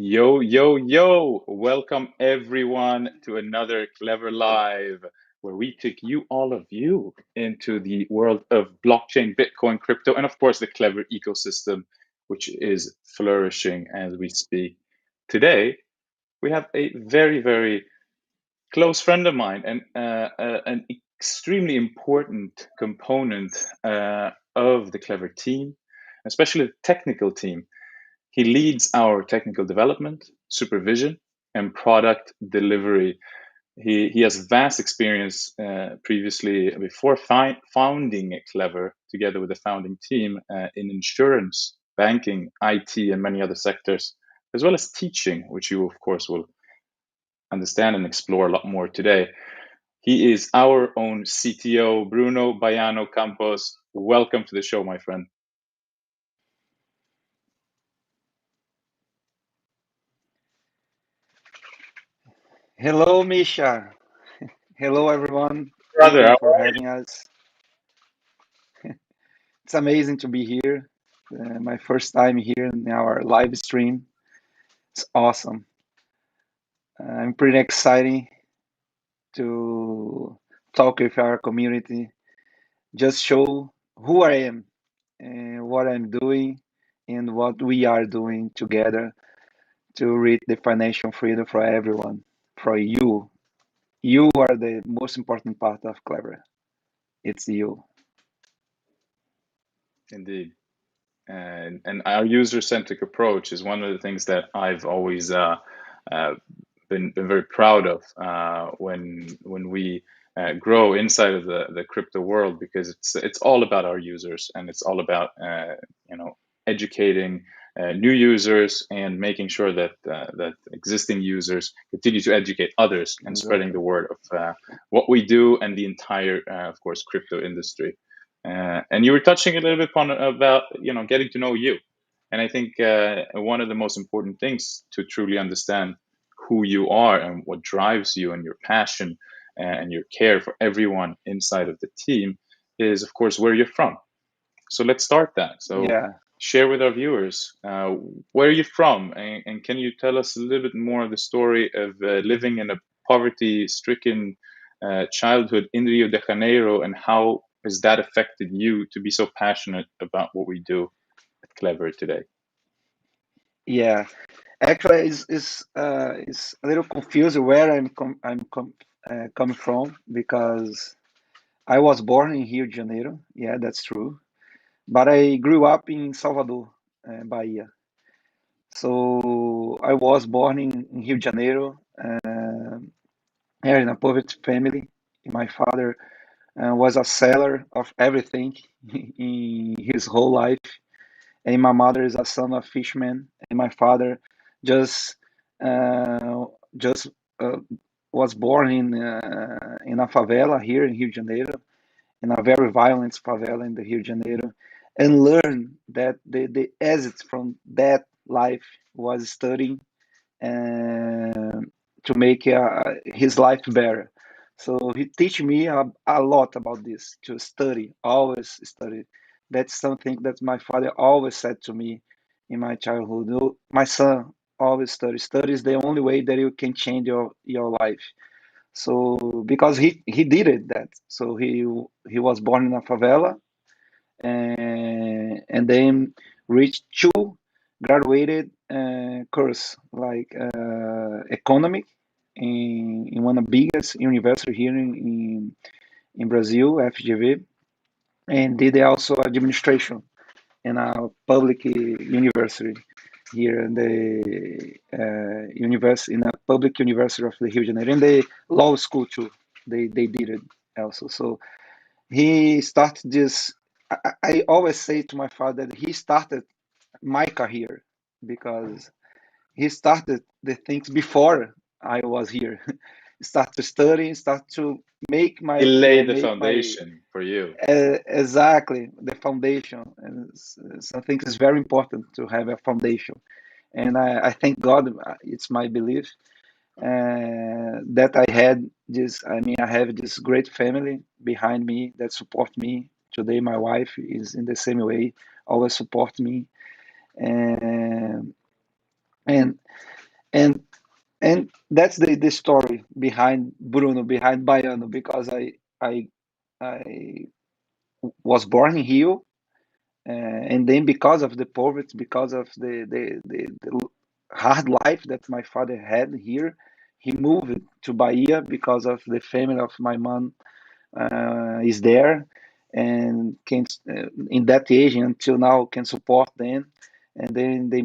Yo, yo, yo! Welcome everyone to another Klever Live, where we take all of you, into the world of blockchain, Bitcoin, crypto, and of course the Klever ecosystem, which is flourishing as we speak. Today, we have a very, very close friend of mine and an extremely important component of the Klever team, especially the technical team. He leads our technical development, supervision, and product delivery. He has vast experience previously before founding Klever, together with the founding team, in insurance, banking, IT, and many other sectors, as well as teaching, which you, of course, will understand and explore a lot more today. He is our own CTO, Bruno Campos. Welcome to the show, my friend. Hello, Misha. Hello, everyone. Thank Brother, you how for are having us. It's amazing to be here. My first time here in our live stream. It's awesome. I'm pretty excited to talk with our community, just show who I am and what I'm doing and what we are doing together to reach the financial freedom for everyone, for you. You are the most important part of Klever. It's you. you? Indeed. And our user-centric approach is one of the things that I've always uh, been very proud of when we grow inside of the crypto world, because it's all about our users, and it's all about educating new users and making sure that that existing users continue to educate others and spreading Exactly. the word of what we do and the entire, of course, crypto industry. And you were touching a little bit on about getting to know you, and I think one of the most important things to truly understand who you are and what drives you and your passion and your care for everyone inside of the team is, of course, where you're from. So let's start that. So Yeah. share with our viewers, where are you from, and can you tell us a little bit more of the story of living in a poverty-stricken childhood in Rio de Janeiro, and how has that affected you to be so passionate about what we do at Klever today? Yeah, actually, it's a little confused where coming from because I was born in Rio de Janeiro. Yeah, that's true. But I grew up in Salvador, Bahia. So I was born in Rio de Janeiro, here in a poverty family. My father was a seller of everything in his whole life, and my mother is a son of fisherman, and my father just uh, just uh, was born in a favela here in Rio de Janeiro, in a very violent favela in the Rio de Janeiro, and learned that the exit from that life was studying uh, to make his life better. So he teach me a lot about this, to study, always study. That's something that my father always said to me in my childhood. "Oh, my son, always study. Study is the only way that you can change your life." So because he did it that. So he was born in a favela and then reached two graduated course like economic in one of the biggest university here in Brazil, FGV, and did also administration in a public university here in the university, in a public university of the Rio de Janeiro, in the law school too. They did it also. So he started this. I always say to my father that he started my career because he started the things before I was here. Start to study, start to make He my laid the make my foundation for you. exactly the foundation. And something is very important to have a foundation. And I thank God. It's my belief that I had this. I mean, I have this great family behind me that support me. Today, my wife is in the same way, always support me. And and and and that's the story behind Bruno, behind Baiano, because I was born in Rio, and then because of the poverty, because of the hard life that my father had here, he moved to Bahia because of the family of my mom is there, and can in that age until now can support them. And then they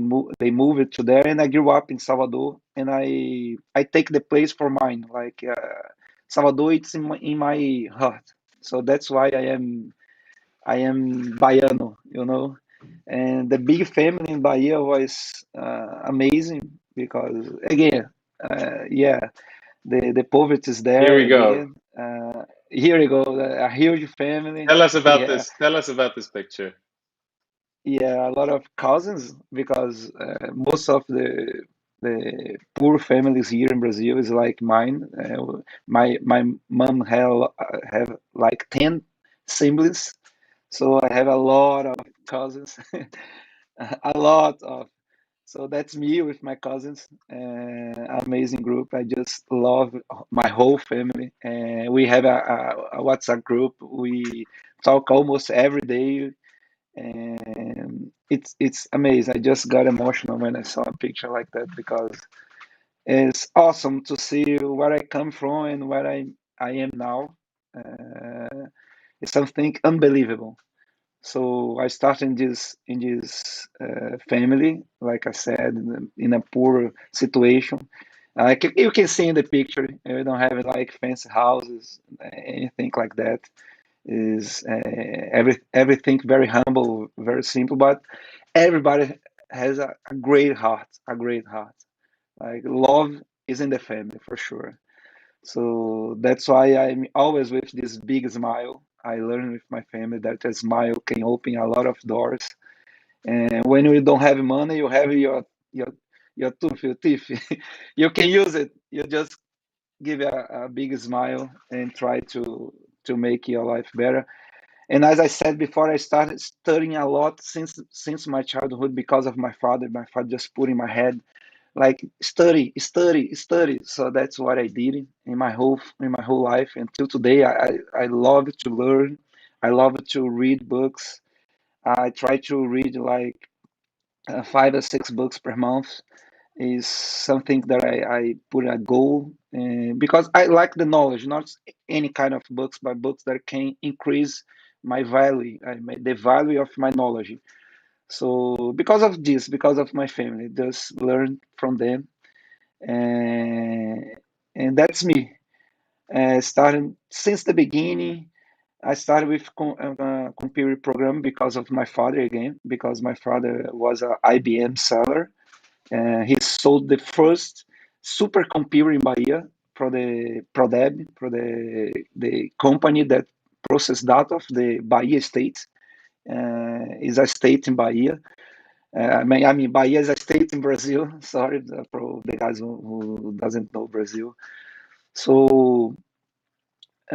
moved to there, and I grew up in Salvador, and I take the place for mine, like Salvador, it's in my heart. So that's why I am Baiano, you know. And the big family in Bahia was amazing because, again, yeah, the poverty is Here there we go. again. Here you go, a huge family. Tell us about Yeah, this. Tell us about this picture. yeah, a lot of cousins because most of the poor families here in Brazil is like mine. My mom have like 10 siblings, so I have a lot of cousins, a lot of. So that's me with my cousins. Amazing group. I just love my whole family. We have a WhatsApp group. We talk almost every day, and it's amazing. I just got emotional when I saw a picture like that because it's awesome to see where I come from and where I am now. It's something unbelievable. So I started in this family, like I said, in a poor situation. Like you can see in the picture, we don't have like fancy houses, anything like that. Is everything very humble, very simple, but everybody has a great heart, a great heart. Like love is in the family for sure. So that's why I'm always with this big smile. I learned with my family that a smile can open a lot of doors. And when you don't have money, you have your your tooth, your teeth. You can use it. You just give a big smile and try to make your life better. And as I said before, I started studying a lot since my childhood because of my father. My father just put in my head like study, study, study. So that's what I did in my whole life until today. I love to learn. I love to read books. I try to read like 5 or 6 books per month. Is something that I put a goal because I like the knowledge, not any kind of books, but books that can increase my value, the value of my knowledge. So because of this, because of my family, just learn from them, and that's me. Starting since the beginning, I started with computer program because of my father again, because my father was a IBM seller. He sold the first supercomputer in Bahia for the Prodeb, for the company that process data of the Bahia state. Is a state in Bahia. I mean, Bahia is a state in Brazil. Sorry for the guys who doesn't know Brazil. So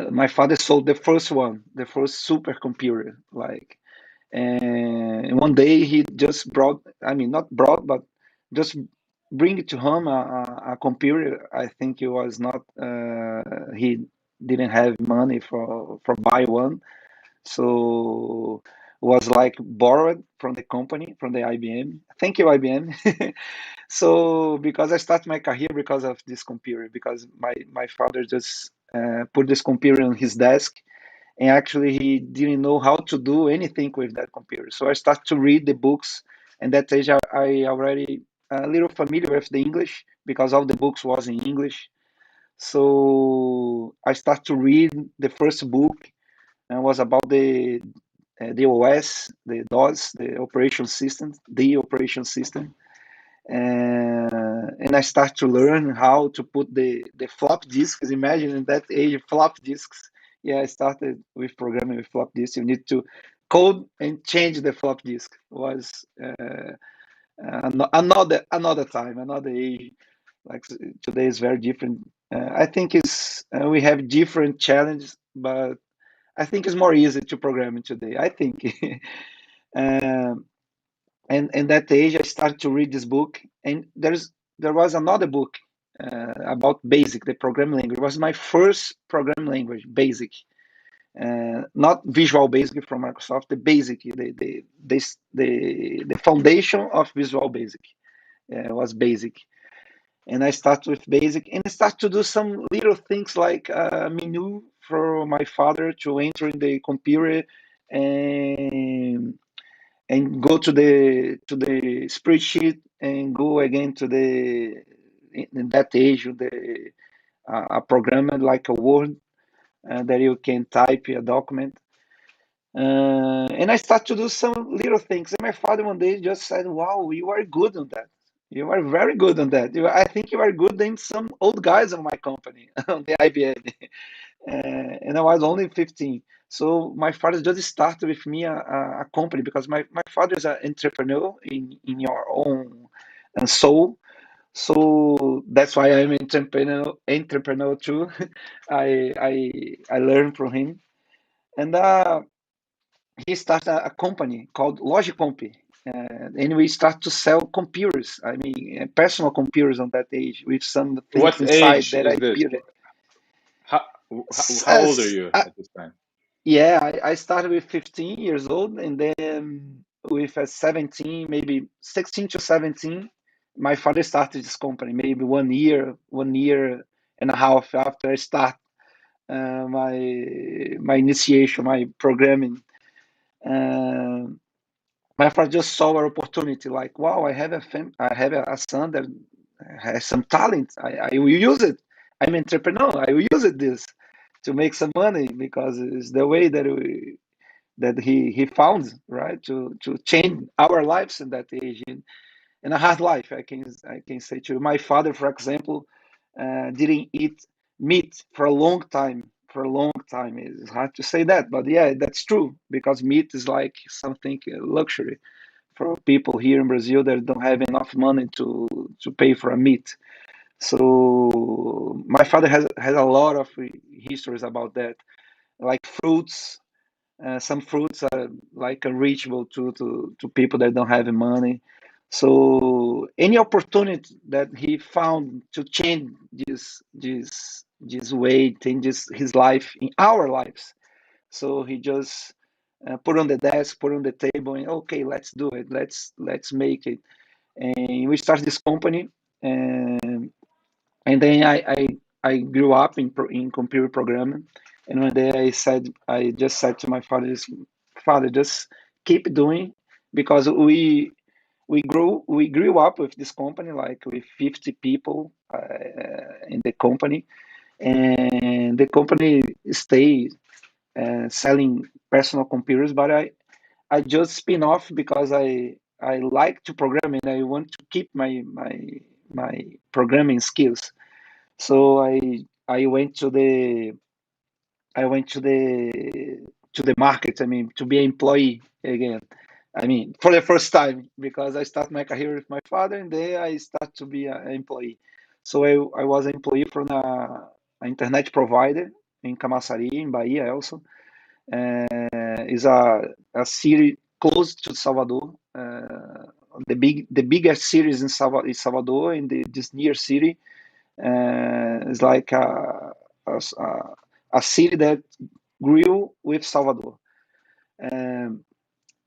my father sold the first one, the first supercomputer. Like, and one day he just brought, I mean, not brought, but just bring it to home a computer. I think it was not, he didn't have money for buy one. So was like borrowed from the company, from the IBM. Thank you, IBM. So because I started my career because of this computer, because my father just put this computer on his desk, and actually he didn't know how to do anything with that computer. So I started to read the books, and that age I already a little familiar with the English because all the books was in English. So I started to read the first book, and was about the OS, the DOS, the operation system, and I start to learn how to put the flop disks. Imagine in that age, flop disks. Yeah, I started with programming with flop disks. You need to code and change the flop disk. It was another time, another age. Like today is very different. I think it's we have different challenges, but I think it's more easy to program today. I think. um, and that age I started to read this book, and there was another book about Basic, the programming language. It was my first programming language, Basic, not Visual Basic from Microsoft, the Basic, the foundation of Visual Basic was Basic. And I start with Basic, and I start to do some little things like menu for my father to enter in the computer, and go to the spreadsheet, and go again to the in that age the a program like a Word that you can type a document. And I start to do some little things. And my father one day just said, "Wow, you are good on that. You are very good on that. I think you are good than some old guys on my company, on the IBM." And I was only 15. So my father just started with me a company, because my father is an entrepreneur in your own soul. So that's why I'm entrepreneur too. I learned from him, and he started a company called Logicomp. And we start to sell computers. I mean, personal computers on that age with some things What inside age that I is this? built. How, S- how old are as- you uh, at this time? yeah, I started with 15 years old, and then with 17, maybe 16 to 17, my father started this company. Maybe 1 year and a half after I start my initiation, my programming. Um my father just saw an opportunity, like, wow, I have a son that has some talent. I will use it. I'm an entrepreneur. I will use it this to make some money, because it's the way that he found, right, to change our lives in that age, in a hard life. I can say to you, my father, for example, didn't eat meat for a long time. For a long time, it's hard to say that, but yeah, that's true, because meat is like something luxury for people here in Brazil that don't have enough money to pay for a meat. So my father has a lot of histories about that, like fruits. Some fruits are like unreachable to people that don't have money. So any opportunity that he found to change this way, changes his life in our lives. So he just put on the desk, put on the table, and okay, let's do it. Let's make it. And we started this company, and then I grew up in computer programming. And one day I just said to my father, "Father, just keep doing, because we grew up with this company, like with 50 people in the company, and the company stayed selling personal computers, but I just spin off because I like to program, and I want to keep my programming skills. So I went to the I went to the market. I mean, to be an employee again. I mean, for the first time, because I start my career with my father, and then I start to be an employee. So I was an employee from an internet provider in Camaçari, in Bahia, also. Is a city close to Salvador. The biggest city is in Salvador, in this near city. It's like a city that grew with Salvador. Um,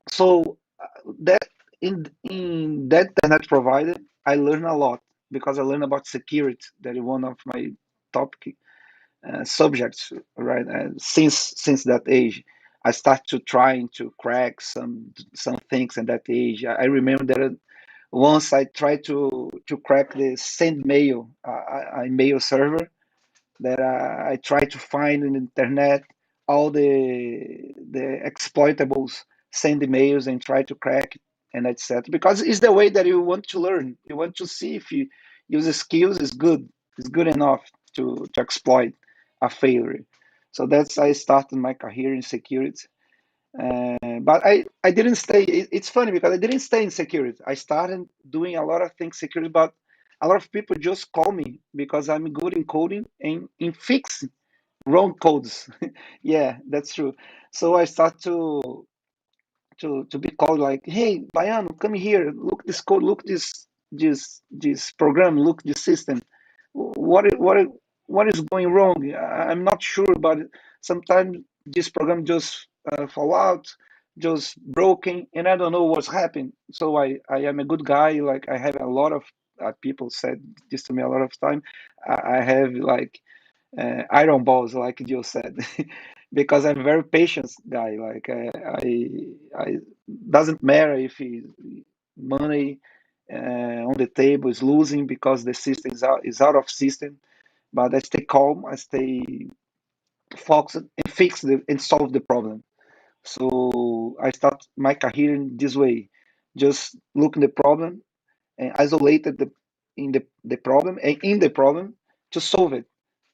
so that in that internet provider, I learned a lot, because I learned about security. That is one of my top subjects, right? Since that age, I start to trying to crack some things in that age. I remember that once I tried to crack the send mail, a mail server, that I try to find in the internet all the exploitables, send emails and try to crack it, and etc. Because it's the way that you want to learn. You want to see if you use the skills is good enough to exploit a failure. So that's I started my career in security. But I didn't stay. It's funny, because I didn't stay in security. I started doing a lot of things security, but a lot of people just call me because I'm good in coding and in fixing wrong codes. Yeah, that's true. So I start to be called like, hey, Baiano, come here, look this code, look this program, look this system. What is going wrong? I'm not sure, but sometimes this program just fall out, just broken, and I don't know what's happened. So I am a good guy. Like I have a lot of people said this to me a lot of time. I have like iron balls, like Joe said, because I'm a very patient guy. Like I doesn't matter if money on the table is losing because the system is out of system, but I stay calm, I stay focused and fix and solve the problem. So I start my career in this way, just looking the problem and isolated the problem and in the problem to solve it.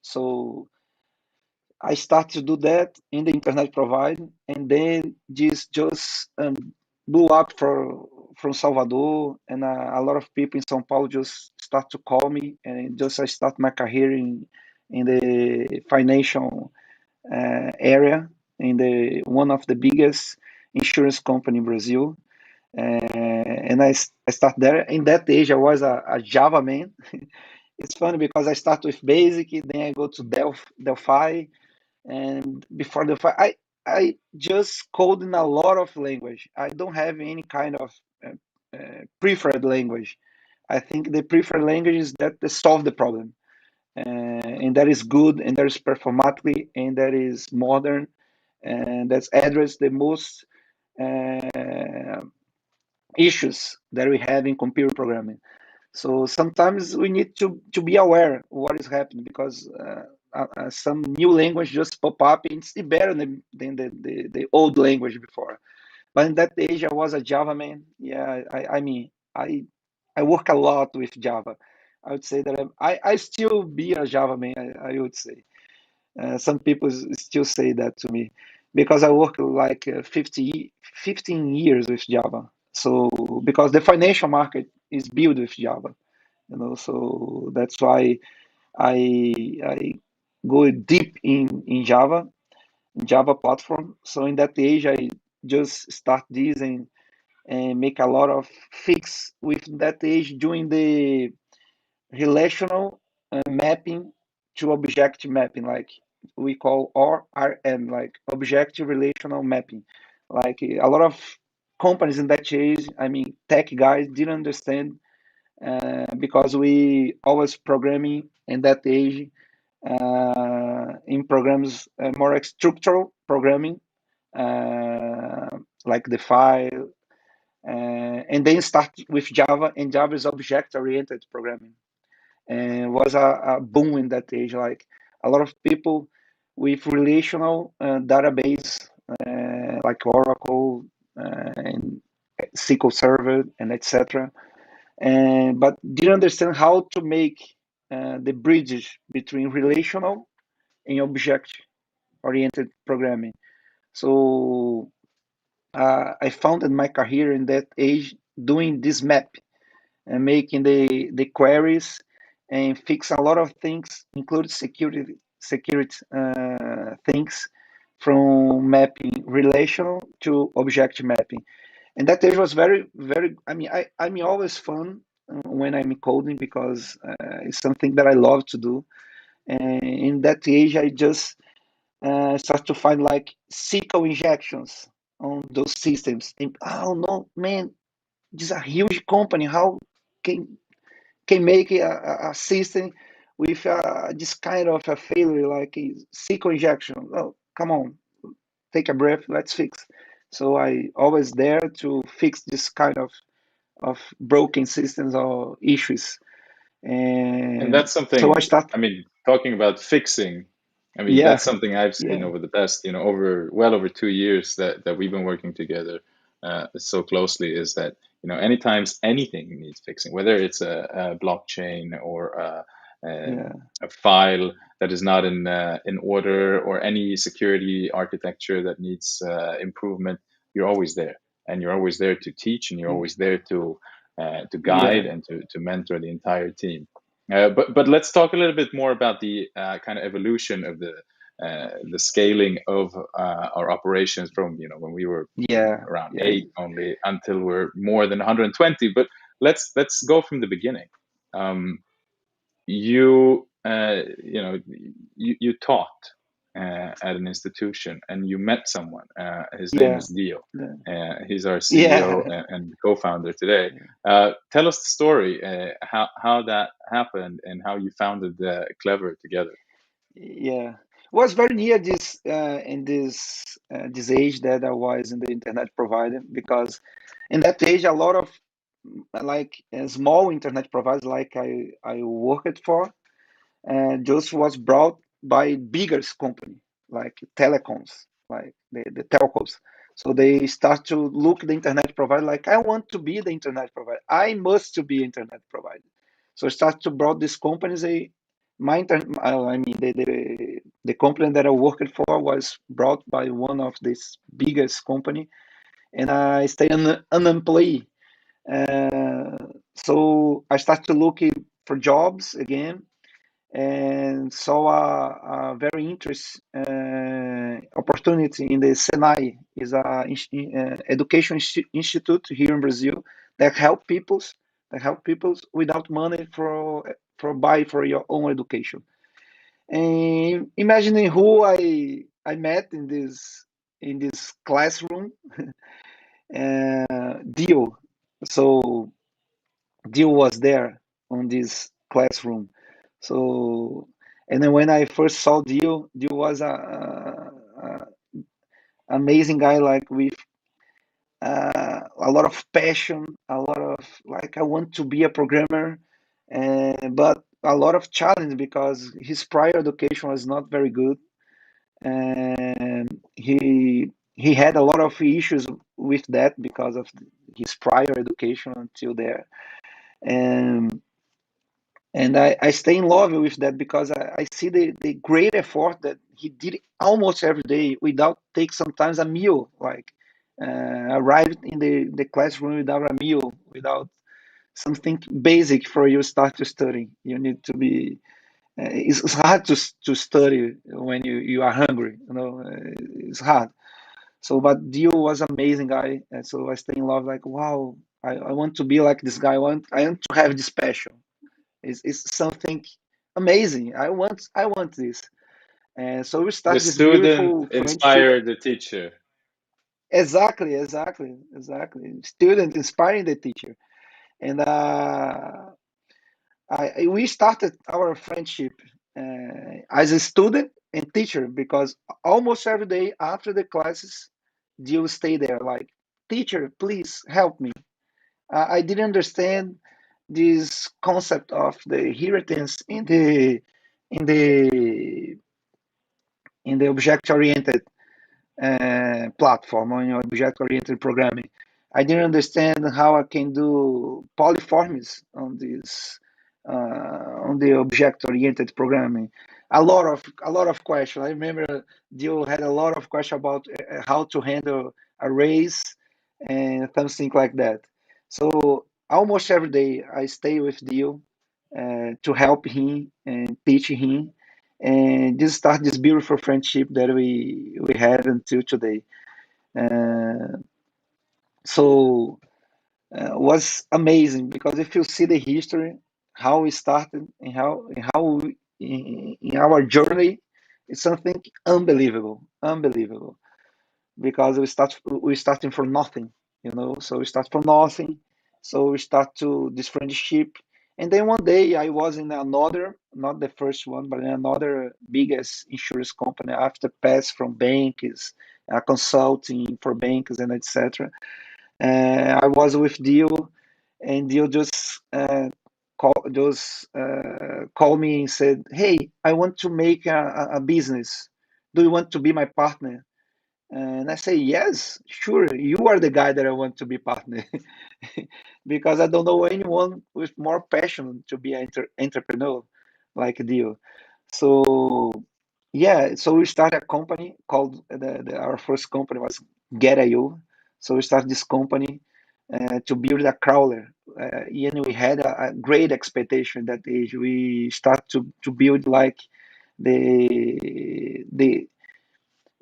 So I start to do that in the internet provider, and then this just blew up from Salvador, and a lot of people in São Paulo just start to call me, and just I start my career in the financial area, in the one of the biggest insurance company in Brazil. And I start there. In that age, I was a Java man. It's funny because I start with Basic, then I go to Delphi, and before the I just code in a lot of language. I don't have any kind of preferred language. I think the preferred language is that they solve the problem, and that is good, and that is performatically, and that is modern, and that's address the most uh, issues that we have in computer programming. So sometimes we need to be aware of what is happening because some new language just pop up and it's better than the old language before. But in that age, I was a Java man. Yeah, I mean, I work a lot with Java. I would say that I still be a Java man, I would say. Some people still say that to me because I work like 15 years with Java. So because the financial market is built with Java, so that's why I go deep in Java platform. So in that age, I just start this and make a lot of fix with that age doing the relational mapping to object mapping, like we call ORM, like objective relational mapping. Like a lot of companies in that age, I mean, tech guys didn't understand because we always programming in that age in programs more like structural programming, uh, like the file, and then start with Java, and Java is object-oriented programming, and was a boom in that age. Like a lot of people with relational database, like Oracle and SQL Server and etc. And but didn't understand how to make the bridges between relational and object-oriented programming. So I founded my career in that age doing this map and making the queries and fix a lot of things, including security things from mapping relational to object mapping. And that age was very, very, I mean, I'm always fun when I'm coding because it's something that I love to do. And in that age, I just start to find like SQL injections on those systems. And oh no, man, this is a huge company. How can can make a system with this kind of a failure like a SQL injection? Oh, come on, take a breath. Let's fix. So I always there to fix this kind of broken systems or issues. And And that's so I something, start. I mean, talking about fixing, I mean, Yeah, that's something I've seen yeah, over the past, over well over 2 years that we've been working together so closely is that, anytime anything needs fixing, whether it's a blockchain or yeah, a file that is not in order or any security architecture that needs improvement, you're always there. And you're always there to teach, and you're yeah, always there to guide yeah, and to mentor the entire team. But let's talk a little bit more about the kind of evolution of the scaling of our operations from when we were Yeah, around yeah, 8 only until we're more than 120. But let's go from the beginning. Um, you you taught at an institution and you met someone. His name yeah, is Dio. yeah, He's our CEO yeah, and co-founder today. Tell us the story, how that happened and how you founded Klever together. yeah. Was very near this in this age that I was in the internet provider, because in that age a lot of like small internet providers like I worked for, and just was brought by bigger company like telecoms, like the telcos. So they start to look the internet provider like, I want to be the internet provider. I must to be internet provider. So start to brought these companies. I mean the company that I worked for was brought by one of these biggest company, and I stayed unemployed. Uh, so I started to look for jobs again, and saw a very interesting opportunity in the Senai. Is a education institute here in Brazil that help people without money for buy for your own education. And imagining who I met in this classroom, Dio. So Dio was there on this classroom. So, and then when I first saw Dio was a amazing guy, like with a lot of passion, a lot of like I want to be a programmer, but a lot of challenge because his prior education was not very good, and he had a lot of issues with that because of his prior education until there. And I stay in love with that because I see the great effort that he did almost every day without take sometimes a meal, like arrived in the classroom without a meal, without something basic for you start to study. You need to be, it's hard to study when you are hungry, it's hard. So, but Dio was amazing guy, and so I stay in love, like, wow, I want to be like this guy. I want to have this passion. It's something amazing. I want this. And so we The start this student beautiful friendship. inspired the teacher. Exactly. Student inspiring the teacher. And we started our friendship as a student and teacher, because almost every day after the classes, you stay there like, teacher, please help me. I didn't understand this concept of the inheritance in the in the object-oriented platform, on your object-oriented programming. I didn't understand how I can do polyforms on the object-oriented programming. A lot of questions. I remember Dio had a lot of questions about how to handle arrays and something like that. So almost every day I stay with Dio to help him and teach him, and this start this beautiful friendship that we had until today. Uh, so was amazing because if you see the history, how we started and how in our journey, it's something unbelievable, because we starting from nothing, so we start from nothing. So we start to this friendship, and then one day I was in another, not the first one, but in another biggest insurance company after pass from banks, consulting for banks and etc. I was with Dio, and Dio just called me and said, hey, I want to make a business, do you want to be my partner? And I say, yes, sure. You are the guy that I want to be partner, because I don't know anyone with more passion to be an entrepreneur like Dio. So yeah, so we started a company called our first company was Get.io. So we started this company to build a crawler. And we had a great expectation that age. We start to build like the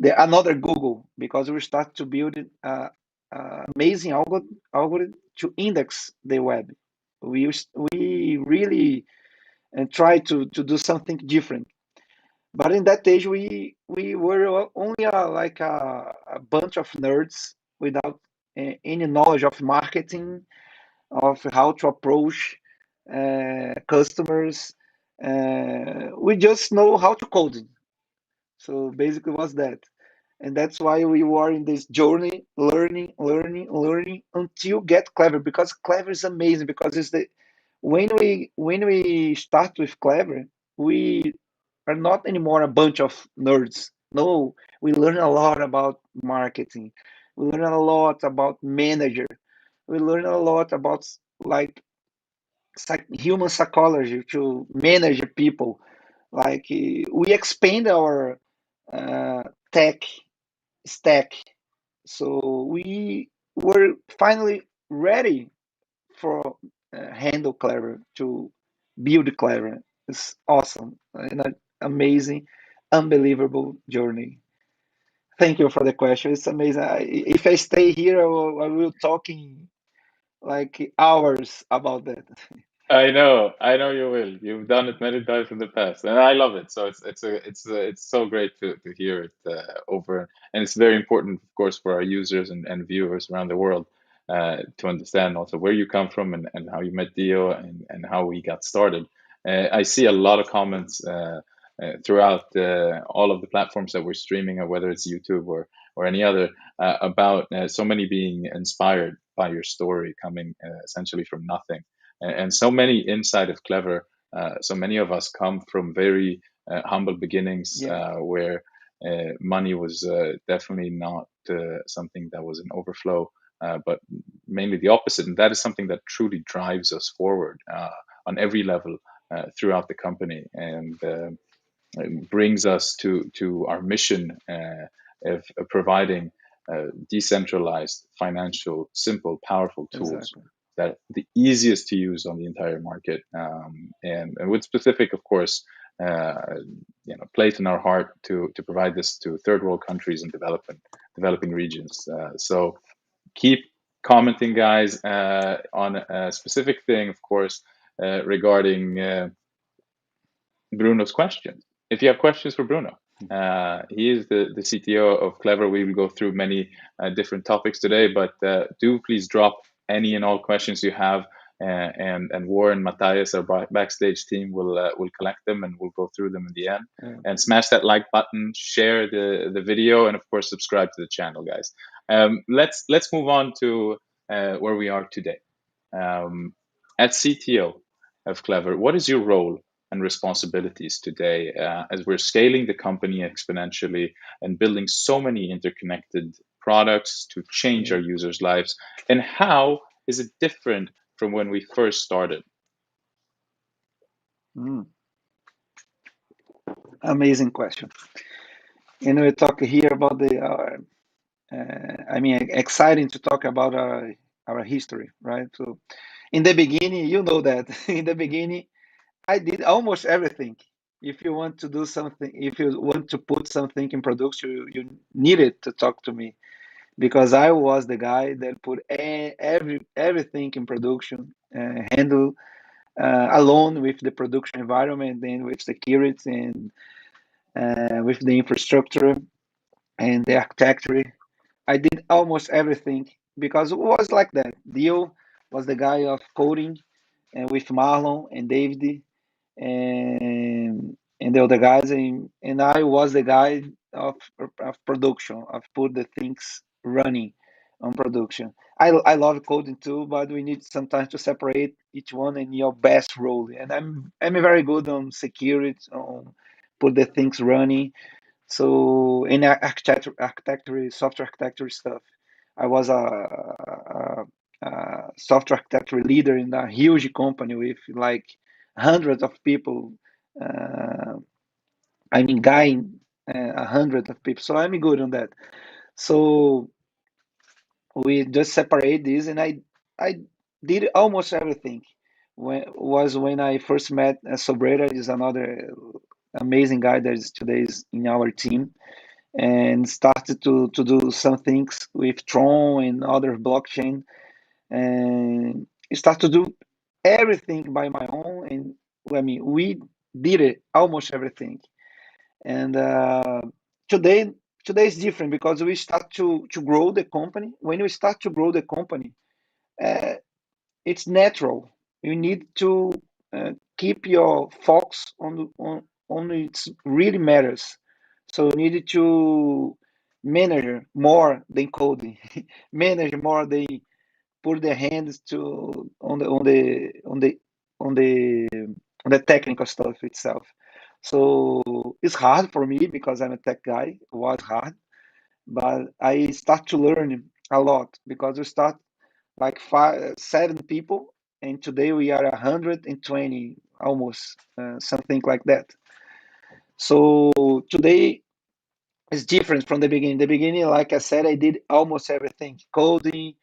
another Google, because we start to build amazing algorithm to index the web. We really try to do something different. But in that age, we were only a bunch of nerds without any knowledge of marketing, of how to approach customers. We just know how to code. So basically, was that, and that's why we were in this journey, learning until get Klever, because Klever is amazing. Because it's the when we start with Klever, we are not anymore a bunch of nerds. No, we learn a lot about marketing. We learn a lot about manager. We learn a lot about like human psychology to manage people. Like we expand our uh, tech stack, so we were finally ready for handle Klever, to build Klever. It's awesome and an amazing, unbelievable journey. Thank you for the question. It's amazing. If I stay here, I will talking like hours about that. I know you will. You've done it many times in the past, and I love it. So it's so great to hear it over, and it's very important, of course, for our users and viewers around the world to understand also where you come from and how you met Dio and how we got started. I see a lot of comments throughout all of the platforms that we're streaming, or whether it's YouTube or any other, about so many being inspired by your story, coming essentially from nothing and so many inside of Klever. So many of us come from very humble beginnings Yeah, where money was definitely not something that was an overflow, but mainly the opposite. And that is something that truly drives us forward on every level throughout the company, and brings us to our mission of providing decentralized, financial, simple, powerful tools exactly. that the easiest to use on the entire market, and with specific, of course, uh, place in our heart to provide this to third world countries and developing regions. So keep commenting, guys, on a specific thing, of course, regarding Bruno's questions. If you have questions for Bruno, he is the CTO of Klever. We will go through many different topics today, but do please drop any and all questions you have, and Warren, Matthias, our backstage team will collect them and we'll go through them in the end. Yeah. And smash that like button, share the video, and of course subscribe to the channel, guys. Let's move on to where we are today. Um, at CTO of Klever, what is your role and responsibilities today as we're scaling the company exponentially and building so many interconnected products to change Yeah. our users' lives? And how is it different from when we first started? Mm, amazing question. We talk here about I mean, exciting to talk about our history, right? So in the beginning, you know that in the beginning, I did almost everything. If you want to do something, if you want to put something in production, you needed to talk to me, because I was the guy that put everything in production, handle alone with the production environment, and with security, and with the infrastructure and the architecture. I did almost everything because it was like that. Dio was the guy of coding, with Marlon and David, and the other guys, and I was the guy of production, of put the things running on production. I love coding too, but we need sometimes to separate each one in your best role. And I'm very good on security, on put the things running. So in architecture, software architecture stuff, I was a software architecture leader in a huge company with like hundreds of people. Uh, I mean, guiding a hundred of people. So I'm good on that. So we just separate this, and I did almost everything. When I first met Sobrera, is another. amazing guy that is today is in our team, and started to do some things with Tron and other blockchain, and start to do everything by my own. And I mean, we did it almost everything. And today, today is different because we start to grow the company. When we start to grow the company, uh, it's natural. You need to keep your focus on it really matters. So you need to manage more than coding, manage more than put their hands to on the on the technical stuff itself. So it's hard for me because I'm a tech guy. It was hard, but I start to learn a lot because we start like 7 people, and today we are 120 almost, something like that. So today is different from the beginning. The beginning, like I said, I did almost everything: coding,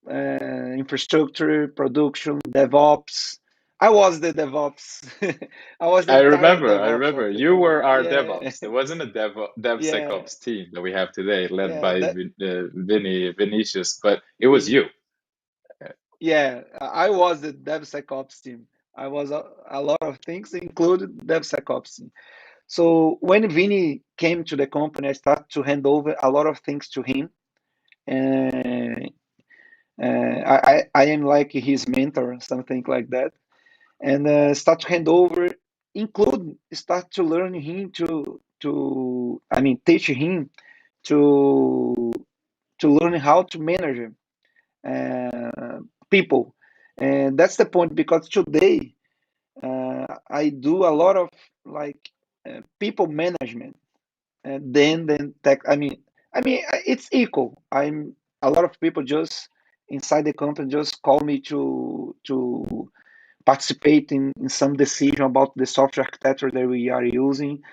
infrastructure, production, DevOps. I was the DevOps. I was the entire I DevOps of remember. the You company. were our Yeah, DevOps. There wasn't a yeah, DevSecOps team that we have today, led yeah. by That Vinicius, but it was Vinny. you. Yeah, I was the DevSecOps team. I was a lot of things, included DevSecOps team. So when Vinny came to the company, I started to hand over a lot of things to him. And I am like his mentor, something like that. And start to hand over, include start to learn him to I mean teach him to learn how to manage uh, people. And that's the point, because today I do a lot of like people management, and then tech. It's equal. I'm A lot of people just inside the company just call me to participate in some decision about the software architecture that we are using,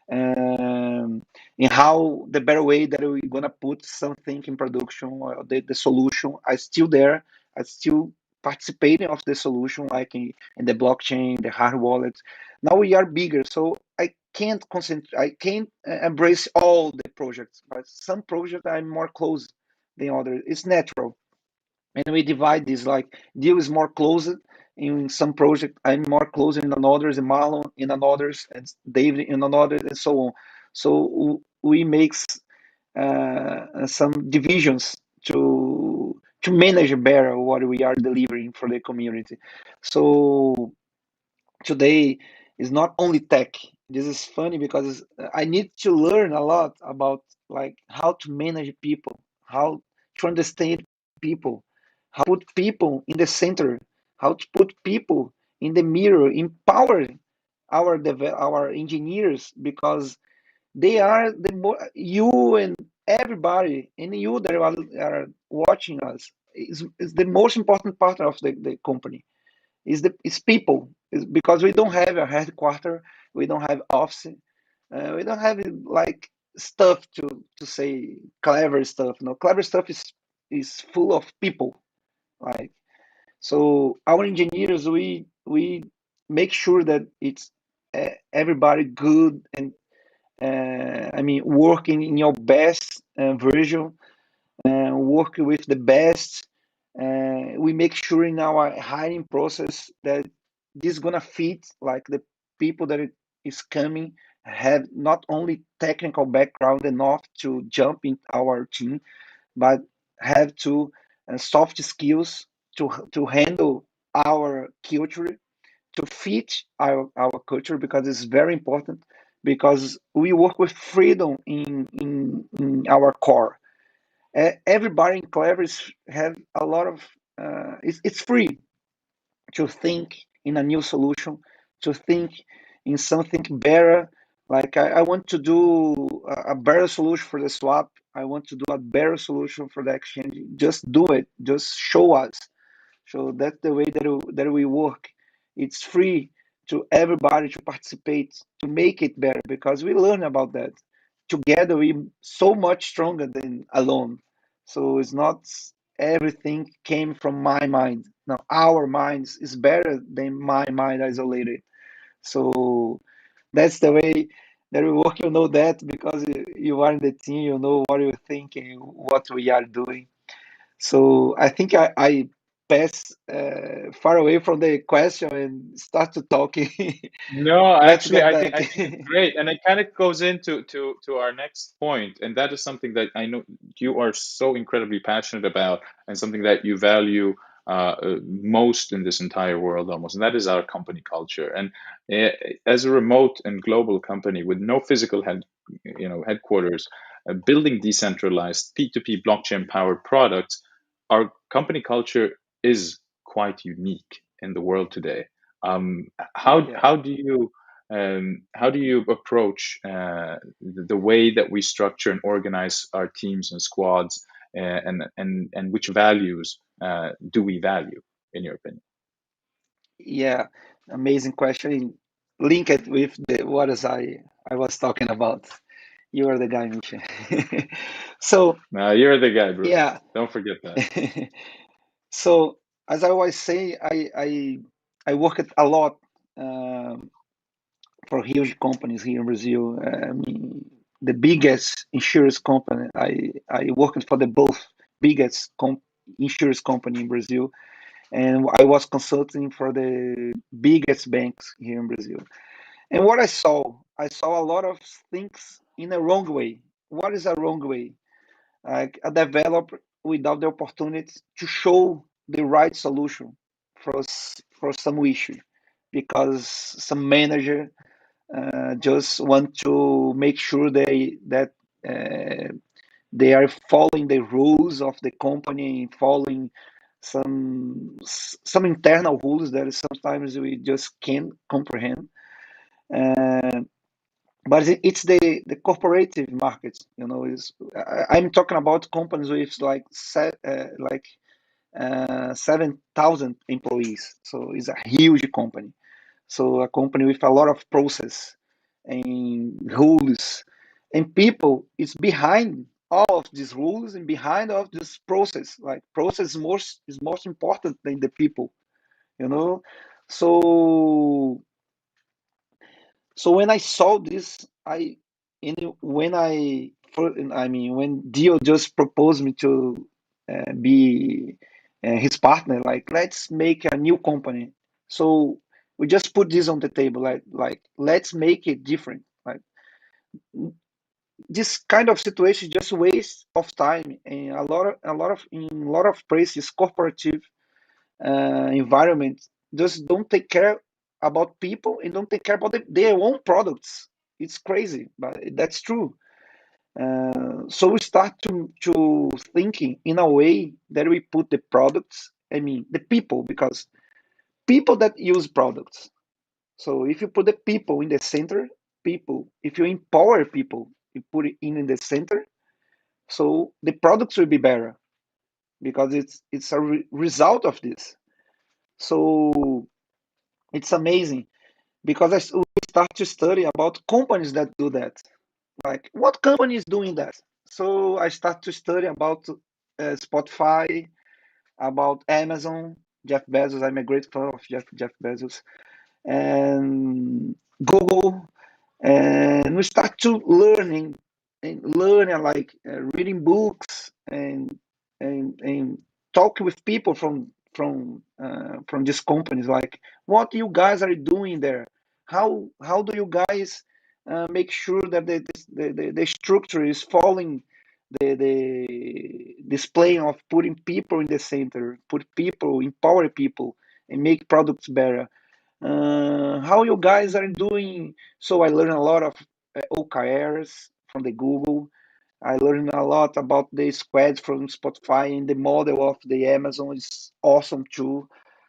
in how the better way that we're gonna put something in production, or the solution. I still there. I still participating of the solution, like in the blockchain, the hard wallet. Now we are bigger, so I can't concentrate. I can't embrace all the projects, but some projects I'm more close than others. It's natural, and we divide this, like deal is more closed in some project, I'm more closed in another's, and Marlon in another's, and David in another, and so on. So we make some divisions to manage better what we are delivering for the community. So today is not only tech. This is funny because I need to learn a lot about like how to manage people, how to understand people, how to put people in the center, how to put people in the mirror, empower our engineers, because they are the more you and everybody, and you that are watching us is the most important part of the company, is people. Is because we don't have a headquarter, we don't have office, we don't have like stuff to say clever stuff. No, clever stuff is full of people. Like, so our engineers, we make sure that it's everybody good, and working in your best version, work with the best. We make sure in our hiring process that this is gonna fit like the people that is coming have not only technical background enough to jump in our team, but have to soft skills to handle our culture, to fit our culture, because it's very important, because we work with freedom in our core. Everybody in Klever have a lot of it's free to think in a new solution, to think in something better. Like I want to do a better solution for the swap. I want to do a better solution for the exchange. Just do it. Just show us. So that's the way that we work. It's free to everybody to participate, to make it better, because we learn about that. Together, we so much stronger than alone. So it's not everything came from my mind. Now our minds is better than my mind isolated. So That's the way that we work. You know that because you are in the team. You know what you're thinking, what we are doing. So I think I pass far away from the question and start to talking. No, Let's actually, get I back. think it's great, and it kind of goes into to our next point, and that is something that I know you are so incredibly passionate about, and something that you value most in this entire world, almost, and that is our company culture. And uh, as a remote and global company with no physical headquarters, building decentralized P2P blockchain powered products, our company culture is quite unique in the world today. Um, Yeah. how do you approach the way that we structure and organize our teams and squads, and which values do we value, in your opinion? Yeah, amazing question. Link it with the what is I was talking about. You are the guy, Misha. So You're the guy, Bruno. yeah. Don't forget that. So as I always say, I worked a lot um, for huge companies here in Brazil. I mean, the biggest insurance company. I worked for the both biggest insurance company in Brazil, and I was consulting for the biggest banks here in Brazil. And what I saw a lot of things in a wrong way. What is a wrong way? Like a developer without the opportunity to show the right solution for some issue, because some manager just want to make sure that they are following the rules of the company, following some internal rules that sometimes we just can't comprehend. Uh, but it's the corporative market, you know. I'm talking about companies with like 7,000 employees, so it's a huge company. So a company with a lot of process and rules, and people is behind all of these rules and behind all of this process. Like process is most important than the people, you know. So when I saw this, I mean, when Dio just proposed me to be his partner, like let's make a new company. So we just put this on the table, like let's make it different. Like this kind of situation just waste of time, and in a lot of places, corporative environment just don't take care about people and don't take care about their own products. It's crazy, but that's true. So we start to thinking in a way that we put the products, I mean the people, because people that use products. So if you put the people in the center, people, if you empower people, you put it in the center, so the products will be better because it's a result of this. So it's amazing because we start to study about companies that do that. Like, what company is doing that? So I start to study about Spotify, about Amazon, Jeff Bezos. I'm a great fan of Jeff Bezos, and Google, and we start to learning like reading books and talk with people from these companies, like what you guys are doing there, how do you guys make sure that the structure is following the display of putting people in the center, put people, empower people, and make products better. How you guys are doing? So I learned a lot of OKRs from the Google. I learned a lot about the squads from Spotify, and the model of the Amazon is awesome too.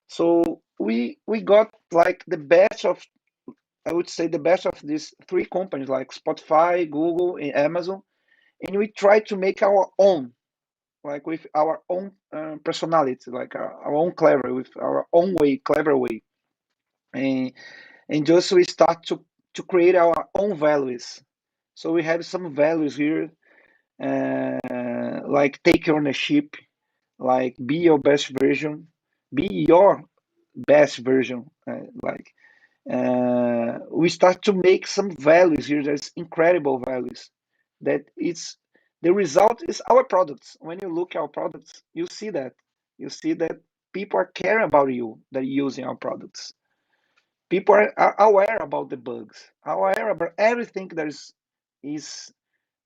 So we got like the best of, I would say, the best of these three companies like Spotify, Google, and Amazon, and we try to make our own, like with our own personality, like our own Klever, with our own way, Klever way, and just we start to create our own values. So we have some values here, like take ownership, like be your best version, be your best version, like, we start to make some values here. There's incredible values. That it's the result is our products. When you look at our products, you see that. You see that people are caring about you that are using our products. People are aware about the bugs, aware about everything that is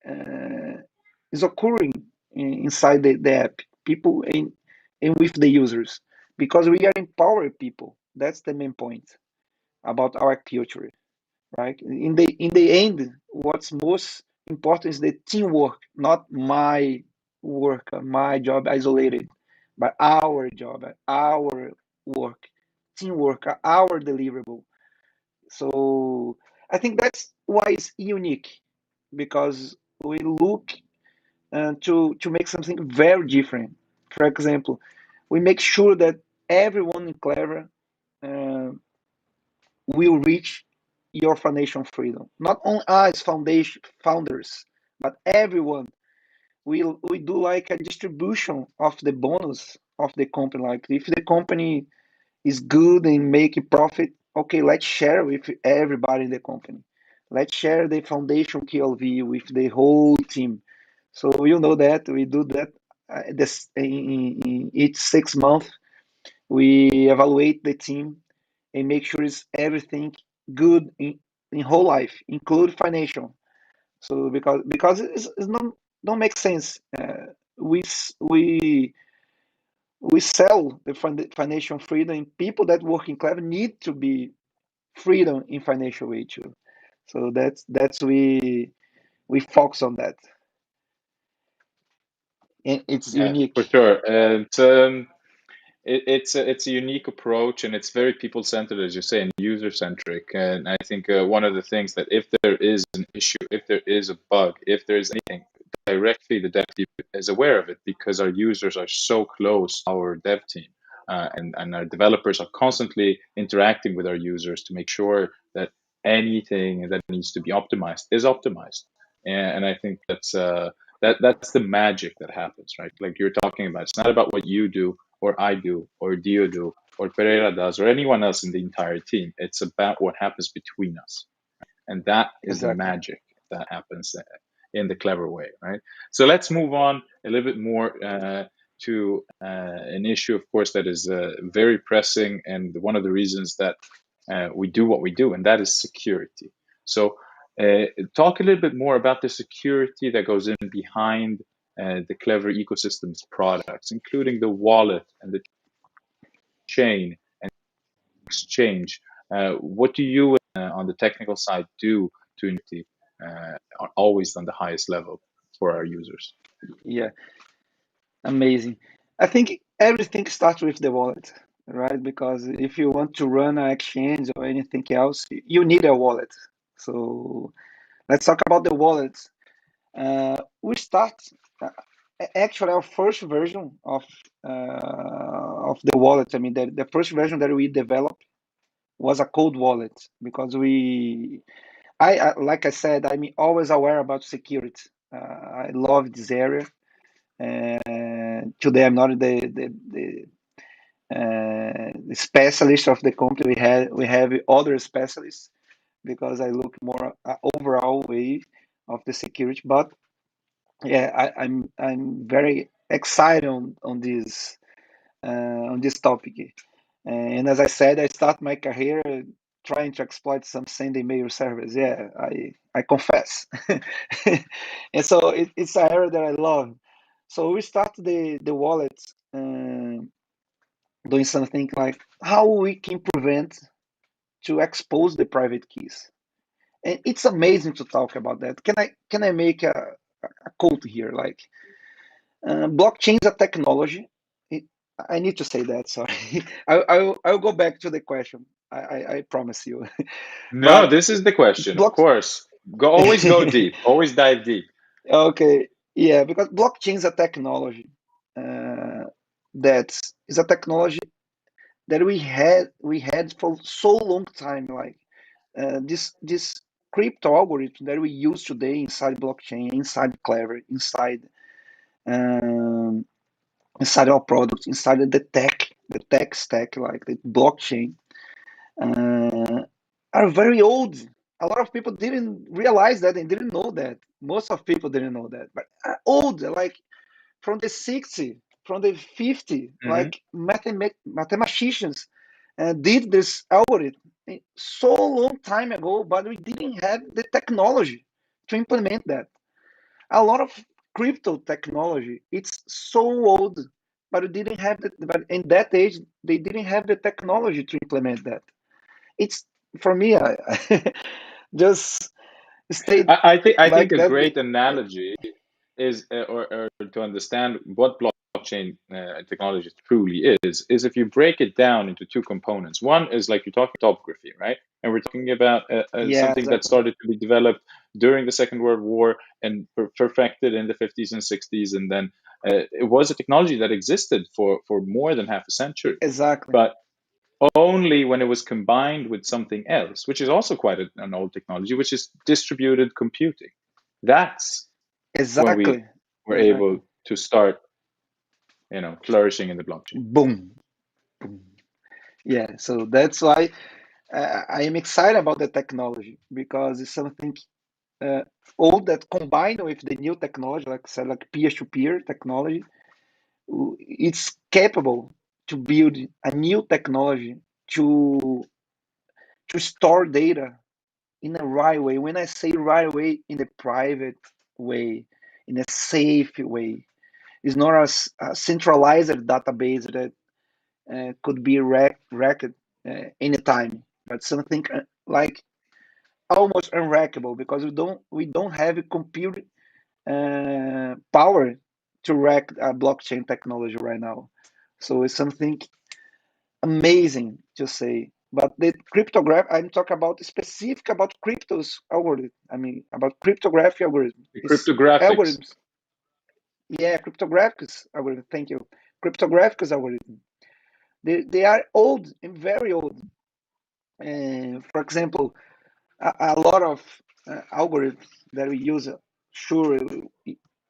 uh, is occurring inside the app. People in with the users, because we are empower people. That's the main point about our culture, right? In the end, what's most important is the teamwork, not my work, my job isolated, but our job, our work, teamwork, our deliverable. So I think that's why it's unique, because we look to make something very different. For example, we make sure that everyone in Klever uh, will reach your financial freedom. Not only us foundation founders, but everyone. We do like a distribution of the bonus of the company. Like if the company is good and making profit, okay, let's share with everybody in the company. Let's share the foundation KLV with the whole team. So you know that we do that. This in each 6 months, we evaluate the team and make sure it's everything good in whole life, include financial. So because it's not don't make sense. We we sell the financial freedom. People that work in Clever need to be freedom in financial way too. So that's we focus on that, and it's Yeah, unique. for sure. And it's a unique approach, and it's very people centered, as you say, and user centric. And I think one of the things that if there is an issue, if there is a bug, if there is anything, directly the dev team is aware of it, because our users are so close to our dev team, and our developers are constantly interacting with our users to make sure that anything that needs to be optimized is optimized. And I think that's the magic that happens, right? Like you're talking about, it's not about what you do or I do or Dio do or Pereira does or anyone else in the entire team. It's about what happens between us. And that is the Exactly. magic that happens in the Klever way, right? So let's move on a little bit more to an issue, of course, that is very pressing, and one of the reasons that we do what we do, and that is security. So, talk a little bit more about the security that goes in behind the Klever ecosystem's products, including the wallet and the chain and exchange. What do you, on the technical side, do to ensure are always on the highest level for our users? Yeah, amazing. I think everything starts with the wallet, right? Because if you want to run an exchange or anything else, you need a wallet. So let's talk about the wallets. We start actually our first version of the wallet. I mean, the first version that we developed was a cold wallet, because I like I said, I'm always aware about security. I love this area. And today I'm not the specialist of the company. We have other specialists, because I look more overall way of the security. But yeah, I'm very excited on this topic. And as I said, I start my career trying to exploit some sending mail service. Yeah, I confess. And so it's an area that I love. So we start the wallet doing something like how we can prevent to expose the private keys. And it's amazing to talk about that. Can I make a quote here? Like, blockchain is a technology. It, I need to say that. Sorry, I'll go back to the question. I promise you. No, But this is the question, of block. course. Always go deep, always dive deep. Okay, yeah, because blockchain is a technology uh, that is a technology that we had for so long time. Like this crypto algorithm that we use today inside blockchain, inside Clever, um, inside our products, inside the tech stack, like the blockchain. Uh, are very old. A lot of people didn't realize that and didn't know that. Most of people didn't know that, but are old, like from the 60, from the 50, Hmm. like mathematicians did this algorithm so long time ago, but we didn't have the technology to implement that. A lot of crypto technology, it's so old, but we didn't have the, but in that age, they didn't have the technology to implement that. It's for me, I just stayed I think like a that. great analogy is, or to understand what blockchain technology truly is if you break it down into two components. One is like you're talking cryptography, right? And we're talking about Yeah, something that exactly. started to be developed during the Second World War and perfected in the 50s and 60s, and then it was a technology that existed for more than half a century. Exactly. But only when it was combined with something else, which is also quite an old technology, which is distributed computing. That's when we Exactly. were able Exactly. to start, flourishing in the blockchain. Boom. Boom. Yeah. So that's why I am excited about the technology because it's something uh, old that combined with the new technology, like I said, like peer-to-peer technology, it's capable to build a new technology to to store data in a right way. When I say right way, in the private way, in a safe way. It's not a centralized database that could be wrecked anytime, but something like almost unwreckable because we don't have a compute power to wreck a blockchain technology right now. So it's something amazing to say. But the cryptograph, I'm talking about specific about cryptos algorithm. I mean about cryptography algorithm. The It's cryptographics. algorithms. Yeah, cryptographics algorithm. Thank you. Cryptographics algorithm. They are old and very old. For example, a lot of algorithms that we use, sure,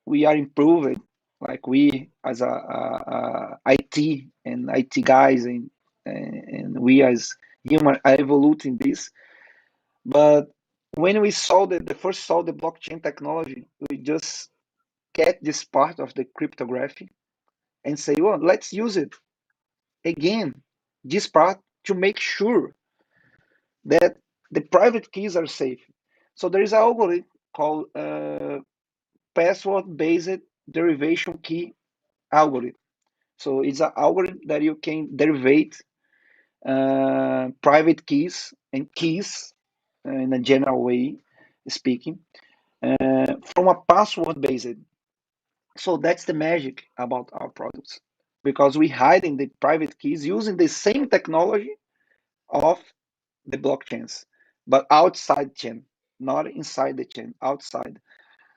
we are improving, like we as a IT and IT guys and we as human are evolving this. But when we saw the first saw the blockchain technology, we just get this part of the cryptography and say, well, let's use it again, this part to make sure that the private keys are safe. So there is an algorithm called password-based derivation key algorithm. So it's an algorithm that you can derivate private keys and keys in a general way speaking from a password-based. So that's the magic about our products because we hide in the private keys using the same technology of the blockchains, but outside chain, not inside the chain, outside.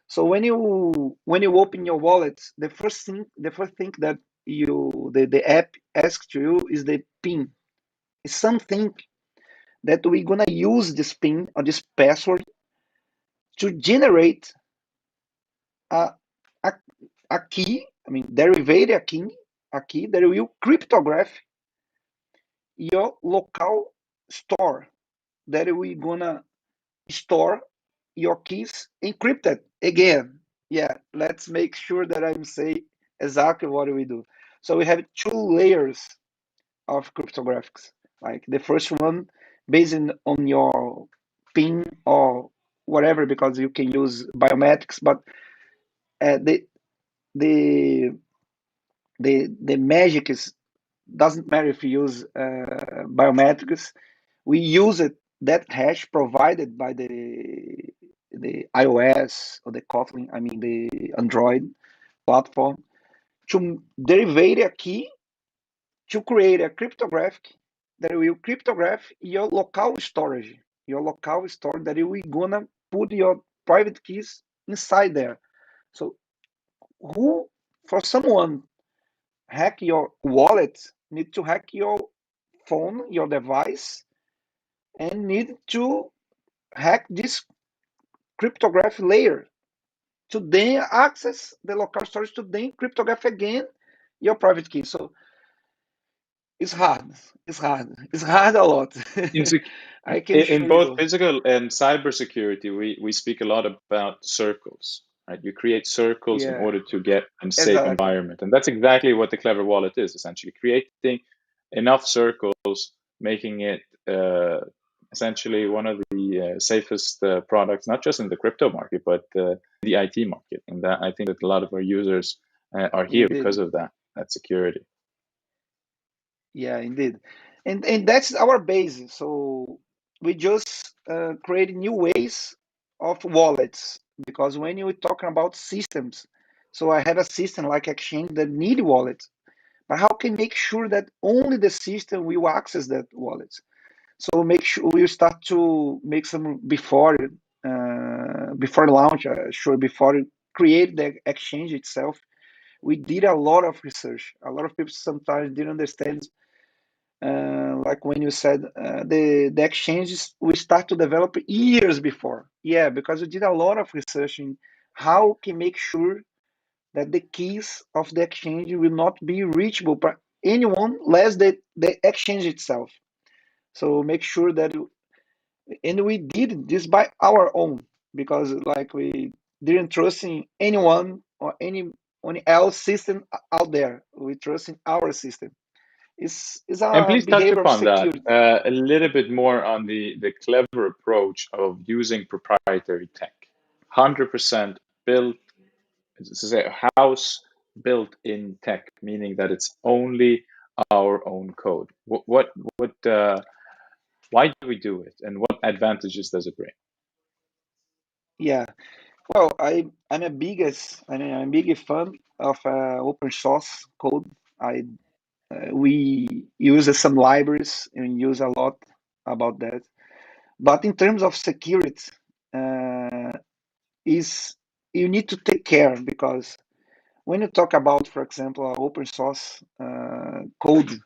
So when you open your wallet, the first thing that the app asks to you is the PIN. It's something that we're gonna use this PIN or this password to generate a a, a key. I mean, derivate a key that will cryptograph your local store that we're gonna store your keys encrypted again. Yeah, let's make sure that I'm saying exactly what we do. So we have two layers of cryptographics. Like the first one based on your PIN or whatever, because you can use biometrics, but the the the magic is doesn't matter if you use biometrics. We use it that hash provided by the iOS or the Kotlin, I mean the Android platform, to derive a key to create a cryptographic that will cryptograph your local storage that we gonna put your private keys inside there. So who for someone hack your wallet need to hack your phone, your device, and need to hack this cryptography layer to then access the local storage to then cryptograph again your private key. So It's hard. It's hard. It's hard a lot. In, I can in show both you. physical and cybersecurity, we speak a lot about circles, right? You create circles in Yeah, order to get a safe exactly. environment. And that's exactly what the Klever wallet is, essentially creating enough circles, making it essentially one of the safest products, not just in the crypto market, but the IT market. And that I think that a lot of our users are here Indeed. because of that security. Yeah, indeed. And that's our base. So we just create new ways of wallets because when you're talking about systems, so I have a system like Exchange that need wallets, but how can make sure that only the system will access that wallet? So make sure we start to make some before launch, sure before create the exchange itself. We did a lot of research. A lot of people sometimes didn't understand like when you said the exchanges we start to develop years before. Yeah, because we did a lot of research in how can make sure that the keys of the exchange will not be reachable by anyone less the exchange itself. So make sure that, and we did this by our own because like we didn't trust in anyone or anyone else system out there. We trust in our system. It's And a please touch behavior of upon that security. a little bit more on the clever approach of using proprietary tech. 100% built, this is a house built in tech, meaning that it's only our own code. Why do we do it, and what advantages does it bring? Yeah. Well, I'm a big fan of open source code. I We use some libraries and use a lot about that. But in terms of security, uh, is you need to take care because when you talk about, for example, open source code,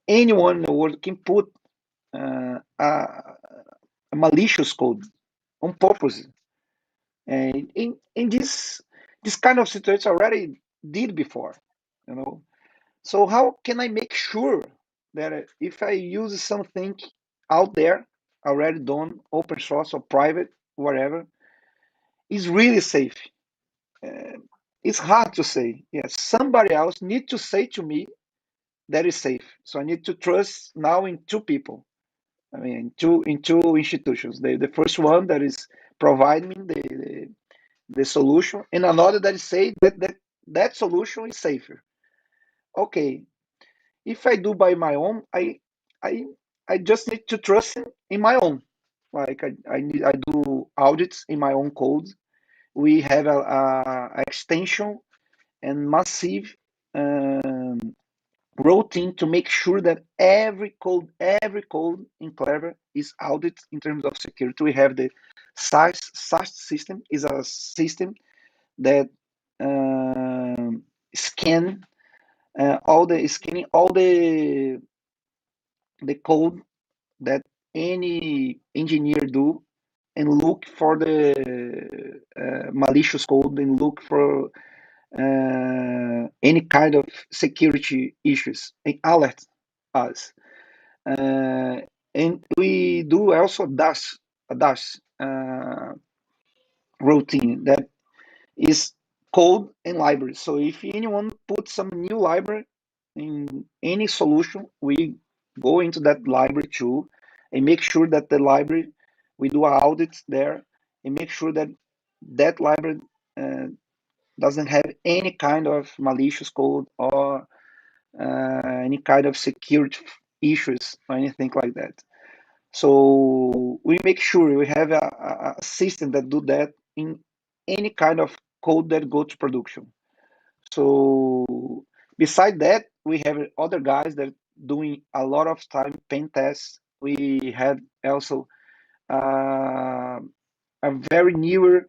anyone in the world can put a malicious code on purpose. And in this kind of situation already did before, you know. So how can I make sure that if I use something out there already done, open source or private, whatever, is really safe? Uh, it's hard to say. Yes, somebody else need to say to me that is safe. So I need to trust now in two people. I mean, in two institutions. The first one that is providing me the solution, and another that is say that solution is safer. Okay, if I do by my own, I I just need to trust in my own. Like I do audits in my own code. We have a extension and massive um, routine to make sure that every code in Klever is audited in terms of security. We have the SAS system is a system that scan scanning all the code that any engineer do and look for the malicious code and look for any kind of security issues and alert us. Uh, and we do also dash routine that is code and library. So if anyone puts some new library in any solution, we go into that library too and make sure that the library, we do an audit there and make sure that that library uh, doesn't have any kind of malicious code or any kind of security issues or anything like that. So we make sure we have a system that do that in any kind of code that go to production. So beside that, we have other guys that doing a lot of time pen tests. We have also uh, a very newer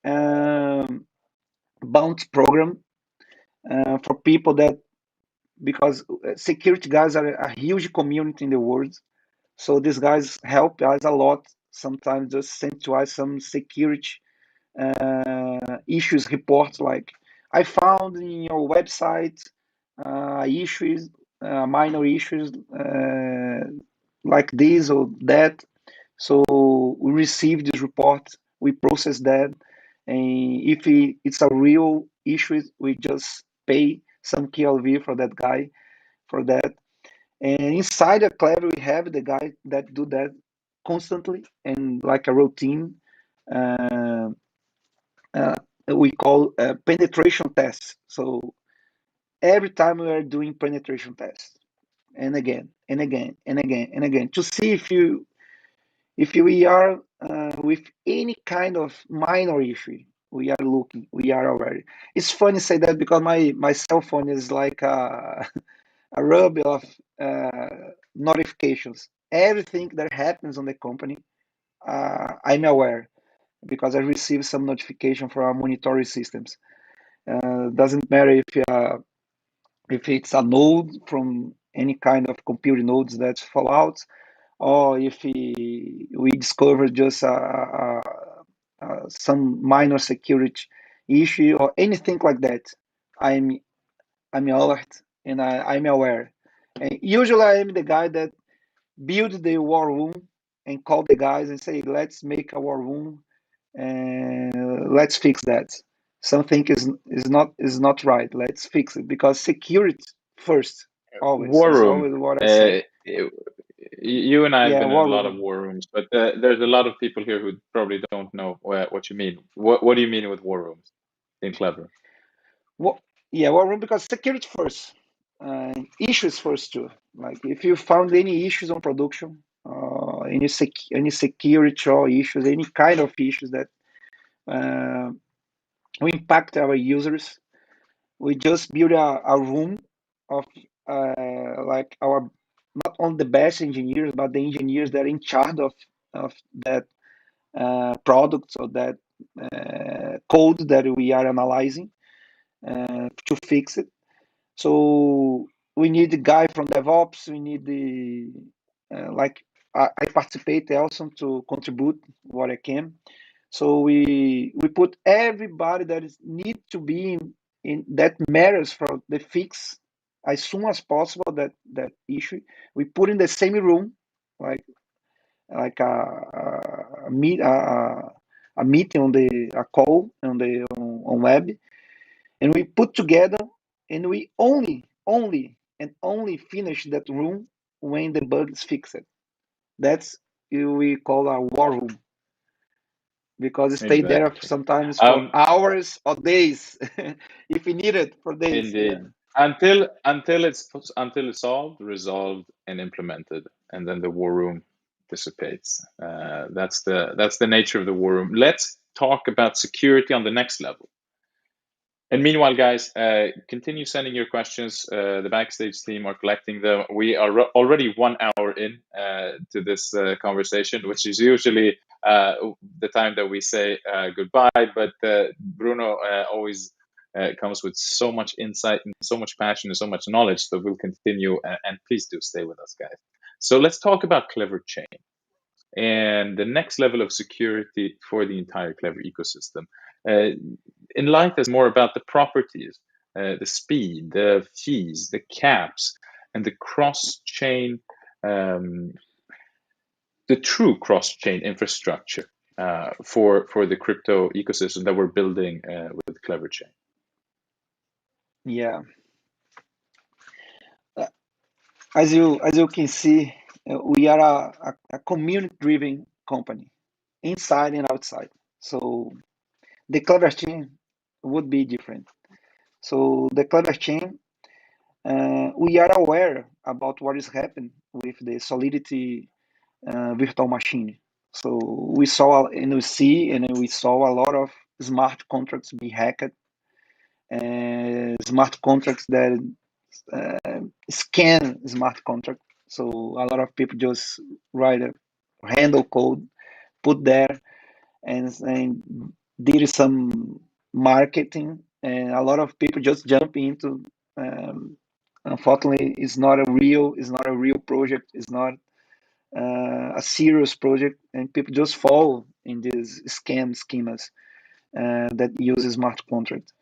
um, bounty program for people that because security guys are a huge community in the world. So these guys help us a lot. Sometimes just send to us some security issues reports like I found in your website issues. minor issues like this or that. So we receive this report, we process that, and if it's a real issue, we just pay some KLV for that guy for that. And inside of Klever, we have the guy that do that constantly and like a routine. Uh, uh, we call penetration tests. So every time we are doing penetration tests, and again and again and again and again, to see if we are with any kind of minor issue, we are looking, we are already. It's funny to say that because my cell phone is like a rub of notifications. Everything that happens on the company, I'm aware because I receive some notification from our monitoring systems. Doesn't matter if it's a node from any kind of computer nodes that fall out, or if we discover just some minor security issue or anything like that. I'm I'm alert and I'm aware. And usually I'm the guy that build the war room and call the guys and say, let's make a war room and let's fix that. Something is not right. Let's fix it because security first always War is room. always what I say. You and I have Yeah, been in a war lot of room. war rooms, but there's a lot of people here who probably don't know what you mean. What do you mean with war rooms in Klever? What? Yeah, war room because security first. Issues first too. Like if you found any issues on production, any security or issues, any kind of issues that uh, will impact our users, we just build a room of like our not only the best engineers, but the engineers that are in charge of that product or that code that we are analyzing to fix it. So we need the guy from DevOps. We need the like I participate also to contribute what I can. So we put everybody that is need to be in that matters for the fix as soon as possible that issue. We put in the same room, like a meet a meeting on the a call on web, and we put together and we only finish that room when the bug is fixed. That's we call a war room because it stay there Exactly. sometimes for Um, hours or days if we need it for days. Yeah. Indeed. Until it's solved, resolved, and implemented, and then the war room dissipates. That's the nature of the war room. Let's talk about security on the next level. And meanwhile, guys, continue sending your questions. The backstage team are collecting them. We are already 1 hour in to this conversation, which is usually the time that we say goodbye. But Bruno always comes with so much insight and so much passion and so much knowledge. So we'll continue. And please do stay with us, guys. So let's talk about KleverChain and the next level of security for the entire Klever ecosystem. Uh, Enlighten us more about the properties, the speed, the fees, the caps, and the cross-chain, um, the true cross-chain infrastructure for the crypto ecosystem that we're building with KleverChain. Yeah. Uh, as you can see, we are a community driven company inside and outside. So the Clever chain would be different. So the Clever chain, we are aware about what is happening with the Solidity virtual machine. So we saw and we see and we saw a lot of smart contracts be hacked, and smart contracts that scan smart contract. So a lot of people just write a handle code, put there, and did some marketing, and a lot of people just jump into. Unfortunately, it's not a real project. It's not a serious project, and people just fall in these scam schemas that use smart contract.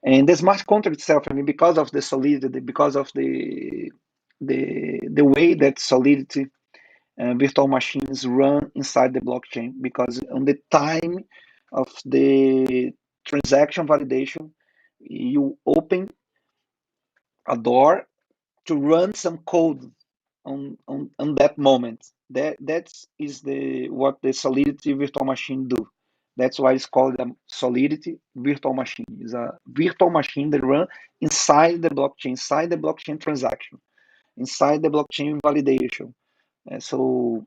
And the smart contract itself, I mean, because of the solidity, because of the the way that Solidity virtual machines run inside the blockchain, because on the time of the transaction validation, you open a door to run some code on that moment. That is the what the Solidity virtual machine do. That's why it's called a Solidity virtual machine. It's a virtual machine that run inside the blockchain transaction, inside the blockchain validation. So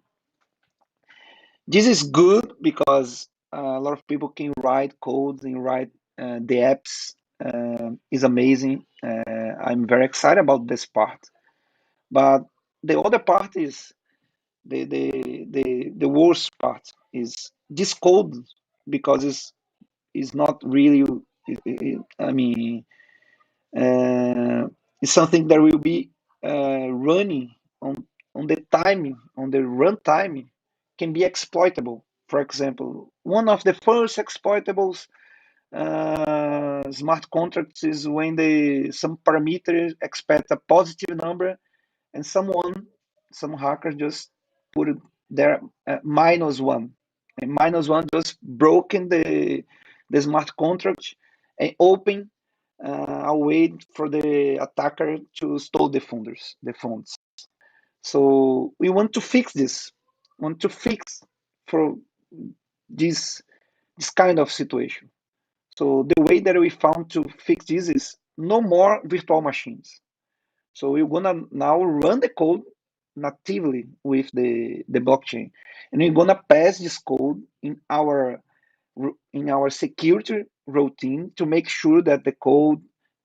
this is good because a lot of people can write codes and write the apps. Is amazing. I'm very excited about this part. But the other part is the worst part is this code, because it's not really. I mean, uh, it's something that will be running on the timing, on the runtime, can be exploitable. For example, one of the first exploitables smart contracts is when some parameter expect a positive number, and some hacker just put it there -1, and -1 just broken the smart contract and open a way for the attacker to steal the funds. So we want to fix this. Want to fix for this kind of situation. So the way that we found to fix this is no more virtual machines. So we're gonna now run the code natively with the blockchain, and we're gonna pass this code in our security routine to make sure that the code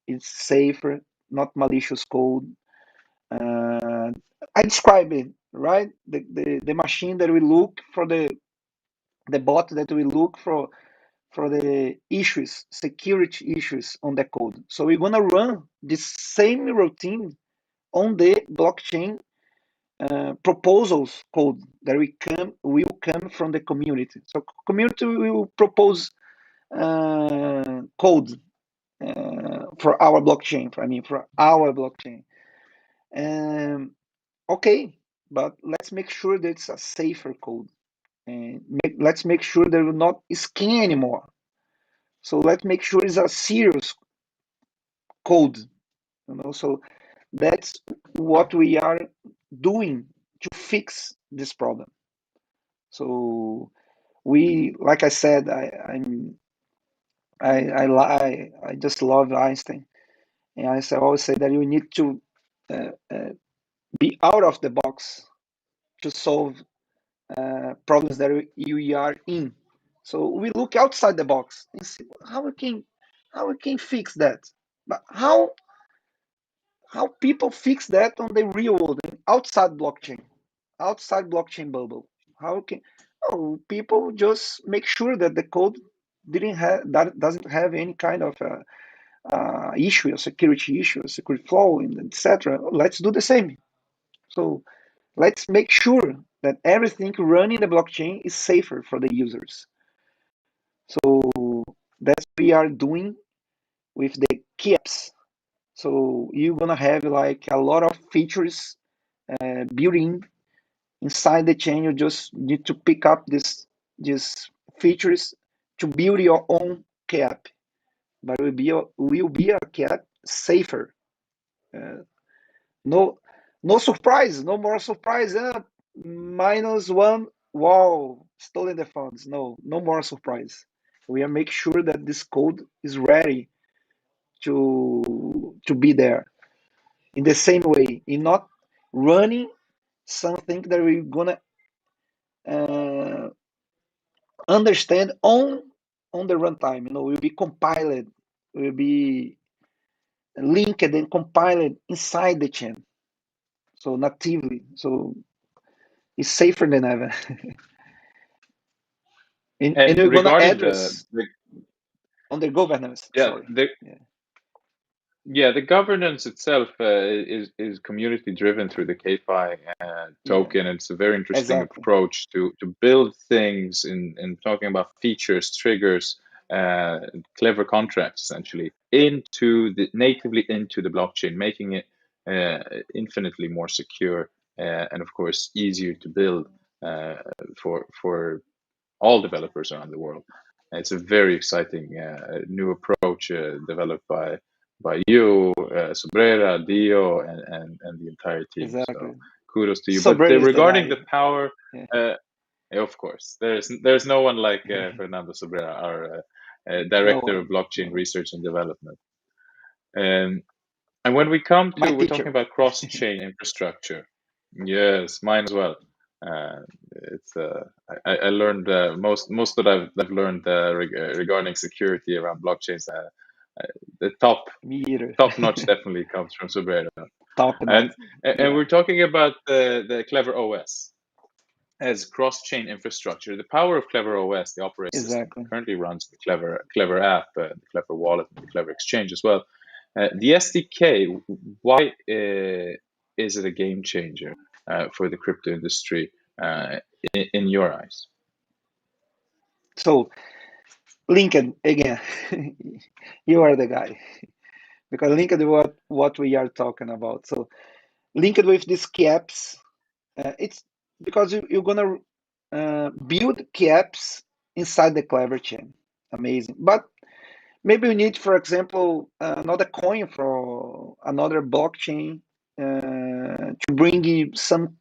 is safer, not malicious code. Uh, I describe it right. The machine that we look for the bot that we look for the issues, security issues on the code. So we're gonna run this same routine on the blockchain proposals code that will come from the community. So community will propose code for our blockchain. For our blockchain. Um, okay, but let's make sure that it's a safer code, and let's make sure that we're not scan anymore. So let's make sure it's a serious code. So that's what we are doing to fix this problem. So like I said, I just love Einstein, and I always say that you need to uh, uh, be out of the box to solve problems that you are in. So we look outside the box and see how we can fix that. But how people fix that on the real world, outside blockchain bubble? How can people just make sure that the code didn't have that doesn't have any kind of issue, a security issue, a security flaw, and etc. Let's do the same. So let's make sure that everything running the blockchain is safer for the users. So that's what we are doing with the key apps. So you're gonna have like a lot of features built in inside the chain. You just need to pick up these features to build your own key app, but will be a key app safer. Uh, no, no surprise, no more surprise. -1, wow, stolen the funds. No, no more surprise. We are make sure that this code is ready to be there in the same way, in not running something that we're gonna uh, understand on the runtime. Will be compiled, will be linked and compiled inside the chain, so natively. So it's safer than ever. And And we're gonna regarding address on the governance. yeah Sorry. the Yeah. yeah, the governance itself is community driven through the KFI Yeah. token. It's a very interesting Exactly. approach to build things in talking about features, triggers, clever contracts essentially natively into the blockchain, making it infinitely more secure, and of course easier to build for all developers around the world. It's a very exciting new approach developed by you, Sobrera, Dio, and the entire team. Exactly. So kudos to you. But Sobrero is the regarding guy. the power, Yeah. of course, there's no one like Fernando Sobrera, our No director of one. blockchain No. research and development. Um, and when we come My to, we're talking teacher. about cross-chain infrastructure. Yes, mine as well. Uh, it's I learned most that I've learned regarding security around blockchains. The Me either. top notch definitely comes from Sobrero, Top and knot. and Yeah. we're talking about the Klever OS as cross-chain infrastructure. The power of Klever OS, the operating system that Exactly. currently runs the Klever app, the Klever Wallet, and the Klever Exchange as well. The SDK, why is it a game changer for the crypto industry in your eyes? So Lincoln again. You are the guy because linked what we are talking about. So linked with these caps, it's because you're gonna build caps inside the CleverChain. Amazing, but maybe we need, for example, another coin from another blockchain to bring you some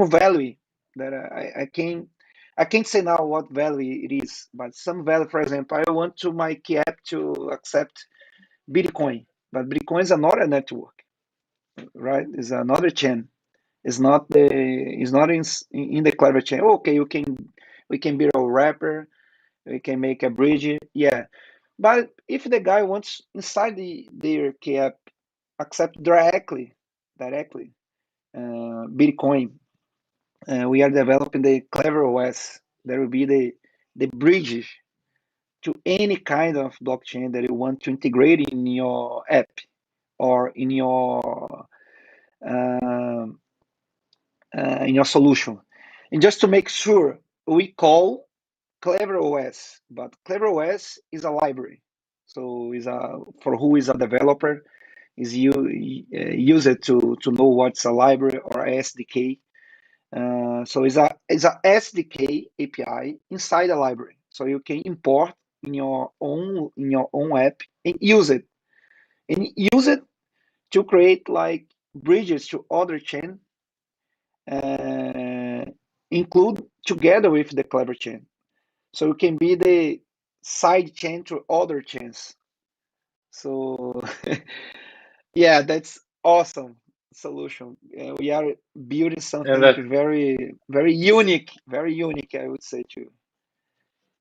value that I can't say now what value it is, but some value. For example, I want to my key app to accept Bitcoin, but Bitcoin is another network, right? It's another chain. It's not in the Klever chain. Okay, we can build a wrapper, we can make a bridge, yeah. But if the guy wants inside their key app accept directly Bitcoin, we are developing the Klever OS. There will be the bridge to any kind of blockchain that you want to integrate in your app or um, in your solution. And just to make sure, we call Klever OS, but Klever OS is a library. So is a for who is a developer is you use it to know what's a library or a SDK. So it's a SDK API inside a library. So you can import in your own app and use it to create like bridges to other chain, uh, include together with the Klever chain. So it can be the side chain to other chains. So yeah, that's awesome solution. We are building And something that very unique, I would say too.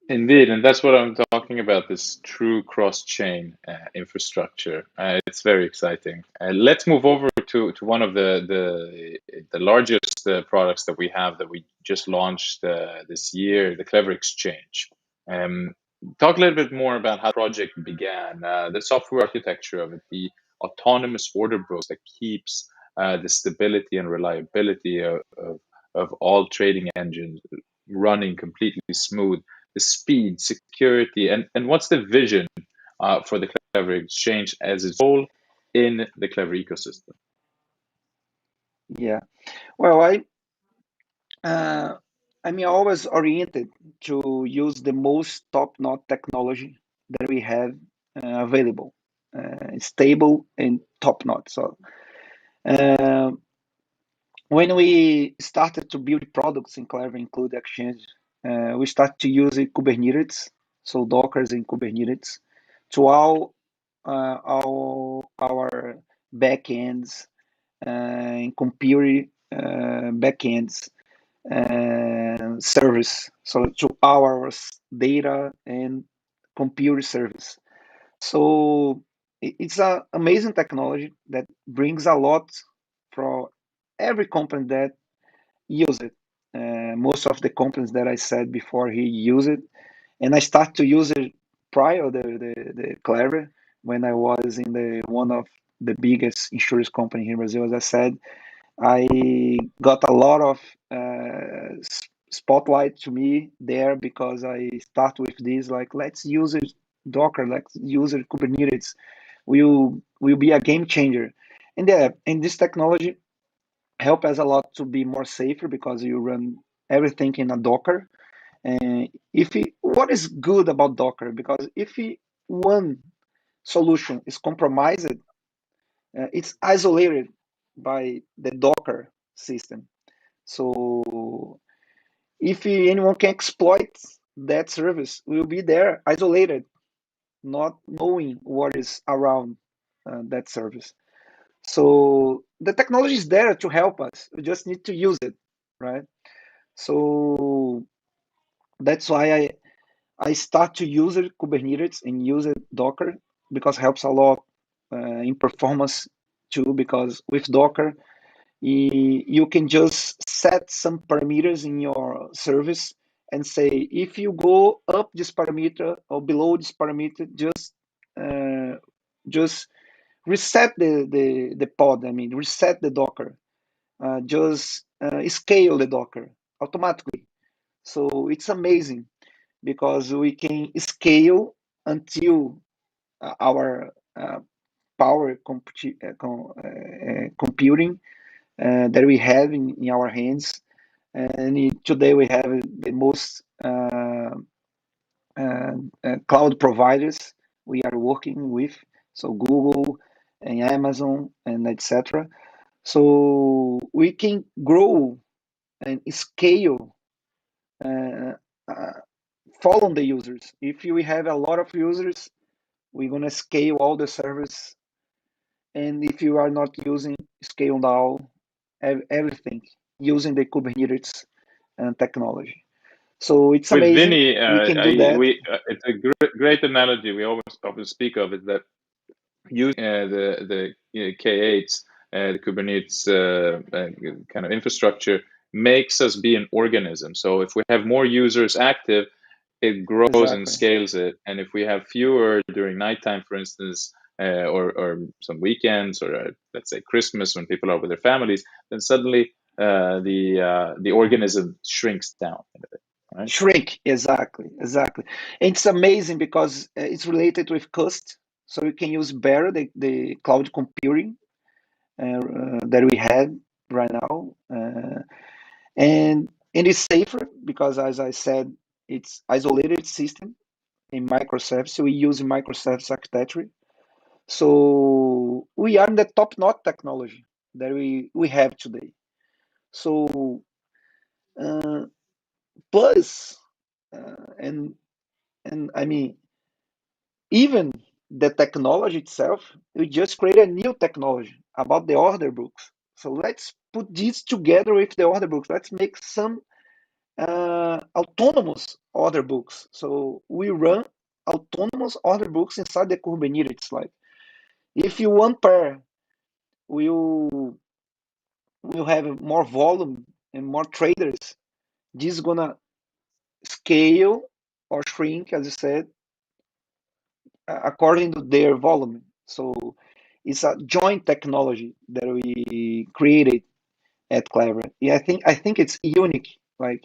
Indeed, and that's what I'm talking about, this true cross-chain infrastructure. It's very exciting. Let's move over to one of the largest products that we have that we just launched this year, the Klever Exchange. Um, Talk a little bit more about how the project began, the software architecture of it, the autonomous order books that keeps the stability and reliability of all trading engines running completely smooth, the speed, security, and what's the vision for the Klever Exchange as its role in the Klever ecosystem? Yeah. Well, uh, I mean, always oriented to use the most top-notch technology that we have available, stable and top-notch. So uh, when we started to build products in Klever, include Exchange, we started to use Kubernetes, so Dockers and Kubernetes, to all our backends and compute backends service, so to our data and compute service. So it's an amazing technology that brings a lot for every company that use it. Most of the companies that I said before, he use it, and I start to use it prior the Klever when I was in the one of the biggest insurance company here in Brazil. As I said, I got a lot of spotlight to me there because I start with this like let's use it Docker, let's use it Kubernetes. Will be a game changer. And this technology help us a lot to be more safer because you run everything in a Docker. And what is good about Docker? Because if one solution is compromised, it's isolated by the Docker system. So if anyone can exploit that service, we'll be there isolated, not knowing what is around that service. So the technology is there to help us. We just need to use it, right? So that's why I start to use it Kubernetes and use it Docker because it helps a lot in performance too. Because with Docker, you can just set some parameters in your service and say if you go up this parameter or below this parameter, uh, just reset the pod. I mean, reset the Docker. Just scale the Docker automatically. So it's amazing because we can scale until our power computing that we have in our hands. And today we have the most cloud providers we are working with, so Google and Amazon and etc. So we can grow and scale, uh, uh, follow the users. If we have a lot of users, we're gonna scale all the servers, and if you are not using, scale down everything using the Kubernetes technology. So it's With amazing. Vinny, We can do that. it's a great analogy we always often speak of is that using the K8s, the Kubernetes kind of infrastructure makes us be an organism. So if we have more users active, it grows and Exactly. scales it. And if we have fewer during nighttime, for instance, or some weekends, or let's say Christmas when people are with their families, then suddenly the organism shrinks down a bit, right? Shrink, exactly. And it's amazing because it's related with cost. So you can use better the cloud computing that we had right now. And it's safer because, as I said, it's isolated system in microservices. So we use microservice architecture. So we are in the top-notch technology that we have today. So uh, plus, and I mean, even the technology itself, we just created a new technology about the order books. So let's put this together with the order books. Let's make some autonomous order books. So we run autonomous order books inside the Kubernetes. Like if you one pair will have more volume and more traders, this is gonna scale or shrink, as you said, according to their volume. So it's a joint technology that we created at Klever. Yeah, I think it's unique, like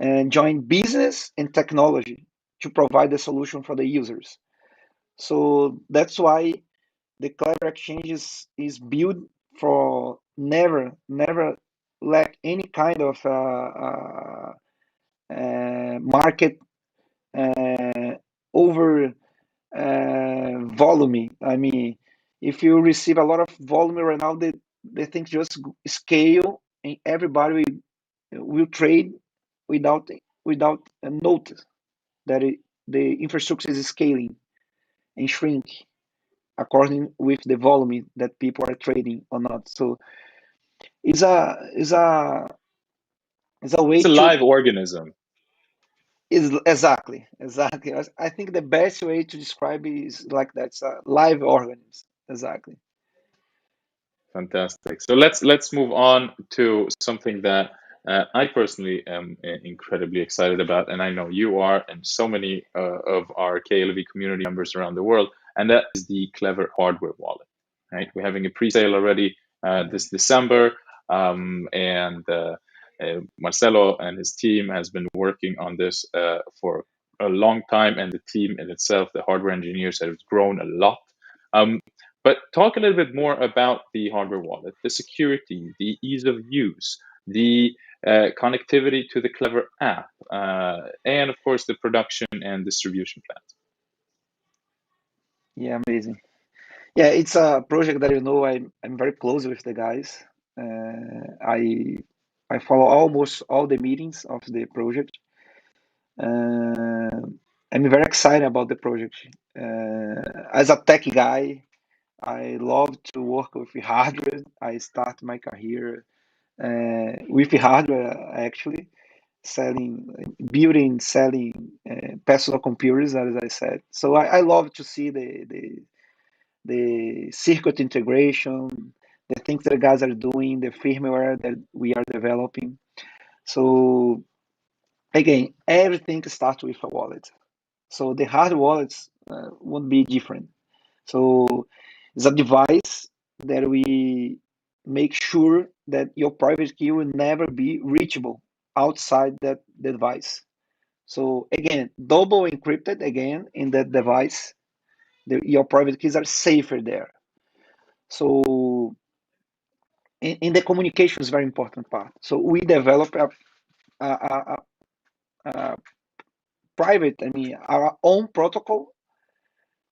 and join business and technology to provide the solution for the users. So that's why the Klever Exchange is built for never lack any kind of market uh, over volume. I mean, if you receive a lot of volume right now, the things just scale and everybody will trade without without a notice that the infrastructure is scaling and shrink according with the volume that people are trading or not. So it's a way It's a to live organism. is exactly. I think the best way to describe it is like that. It's a live organism. Exactly. Fantastic. So let's move on to something that I personally am incredibly excited about, and I know you are, and so many of our KLV community members around the world, and that is the Klever Hardware Wallet. Right, we're having a pre-sale already this December, and Marcelo and his team has been working on this for a long time, and the team in itself, the hardware engineers, have grown a lot. Um, But talk a little bit more about the hardware wallet, the security, the ease of use, the connectivity to the Klever app, and of course the production and distribution plans. Yeah, amazing. Yeah, it's a project that I'm very close with the guys. I follow almost all the meetings of the project. Uh, I'm very excited about the project. As a tech guy, I love to work with hardware. I start my career with hardware actually, building, selling personal computers, as I said. So I love to see the circuit integration, the things that guys are doing, the firmware that we are developing. So again, everything starts with a wallet. So the hard wallets won't be different. So it's a device that we make sure that your private key will never be reachable outside that device. So again, double encrypted again in that device. Your private keys are safer there. So in the communication is very important part. So we develop a private, I mean, our own protocol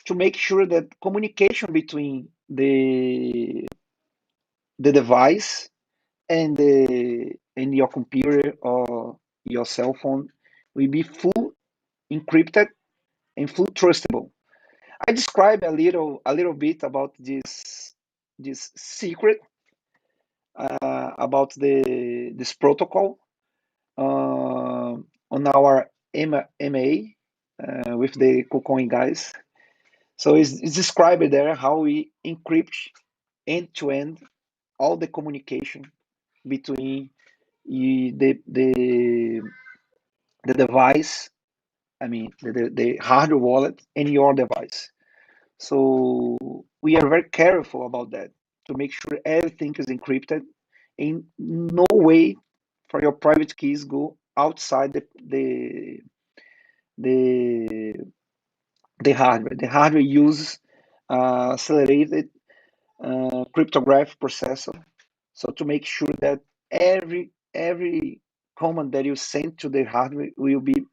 to make sure that communication between the device and your computer or your cell phone will be full encrypted and full trustable. I describe a little bit about this secret about this protocol on our MA with the KuCoin guys. So it's described there how we encrypt end to end all the communication between the device, I mean the hardware wallet and your device. So we are very careful about that to make sure everything is encrypted. In no way for your private keys go outside the the hardware. The hardware uses accelerated cryptographic processor. So to make sure that every command that you send to the hardware will be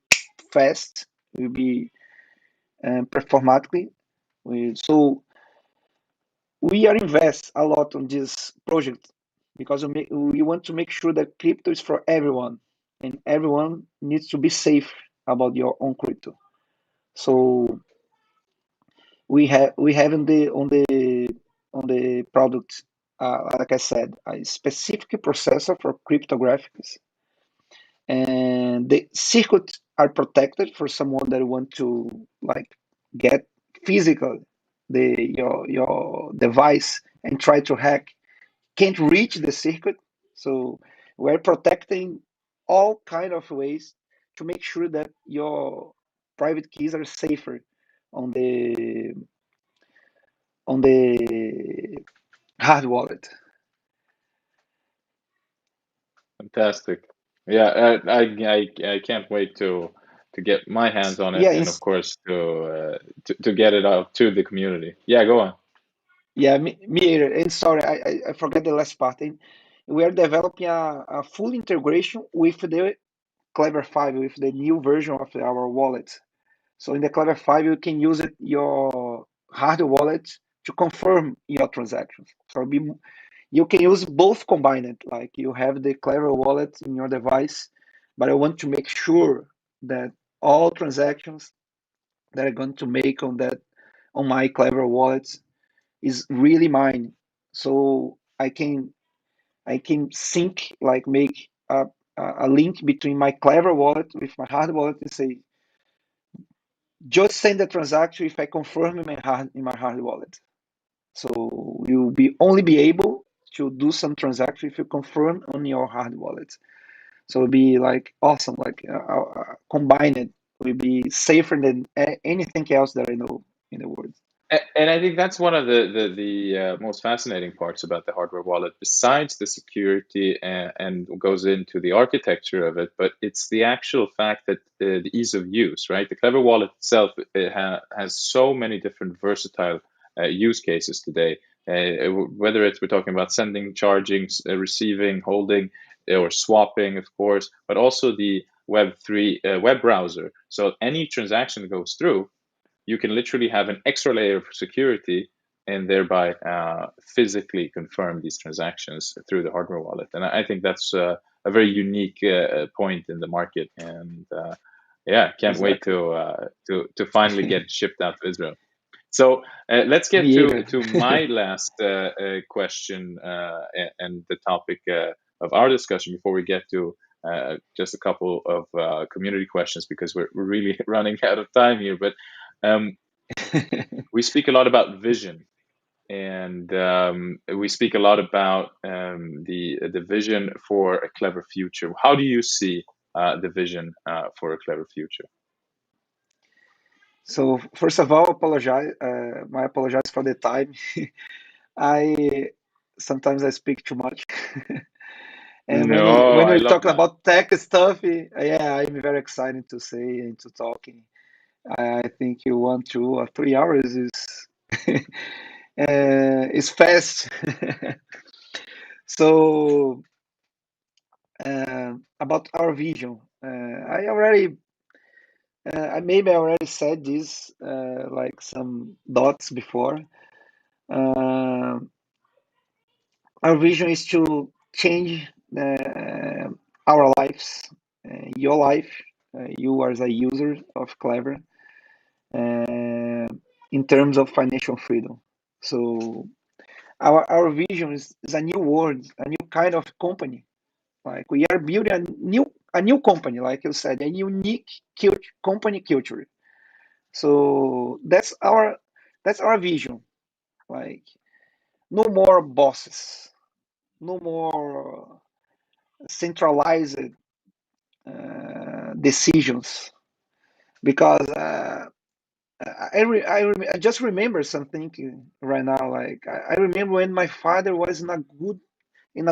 fast, will be performatically. So we are invest a lot on this project because we want to make sure that crypto is for everyone, and everyone needs to be safe about your own crypto. So we have on the product, like I said, a specific processor for cryptographics, and the circuits are protected for someone that want to like get physical your device and try to hack can't reach the circuit. So we're protecting all kind of ways to make sure that your private keys are safer on the hard wallet. Fantastic. Yeah, I can't wait to get my hands on it, Yeah, and of course to get it out to the community. Yeah, go on. yeah, me either. And sorry, I forgot the last part. And we are developing a full integration with the Klever 5, with the new version of our wallet. So in the Klever 5, you can use your hard wallet to confirm your transactions. So you can use both combined. Like you have the Klever wallet in your device, but I want to make sure that all transactions that I'm going to make on my Klever wallet is really mine. So I can sync, like make a link between my Klever wallet with my hard wallet and say just send the transaction if I confirm in my hard wallet. So you'll only be able to do some transaction if you confirm on your hard wallet. So it'll be like awesome, like combine it will be safer than anything else that I know in the world. And I think that's one of the most fascinating parts about the hardware wallet, besides the security and goes into the architecture of it, but it's the actual fact that the ease of use, right? The Klever wallet itself, it has so many different versatile use cases today. Whether we're talking about sending, charging, receiving, holding, or swapping, of course, but also the Web3 web browser. So any transaction that goes through, you can literally have an extra layer of security and thereby physically confirm these transactions through the hardware wallet. And I think that's a very unique point in the market. And yeah, can't wait Exactly. to finally get shipped out to Israel. So let's Me get either. to my last question and the topic of our discussion before we get to just a couple of community questions, because we're really running out of time here. But um, we speak a lot about vision, and we speak a lot about the vision for a Klever future. How do you see the vision for a Klever future? So first of all, apologize. My apologize for the time. I sometimes I speak too much, and No, when I we're love talking that. about tech stuff, yeah, I'm very excited to say and to talking. I think you 1, 2, or 3 hours is fast. So about our vision, I already maybe I already said this like some dots before. Uh, our vision is to change uh, our lives, your life, you as a user of Klever, uh, in terms of financial freedom. So our vision is a new world, a new kind of company. Like we are building a new company, like you said, a unique company culture. So that's our vision. Like no more bosses, no more centralized decisions. Because I just remember something right now. Like I remember when my father was in a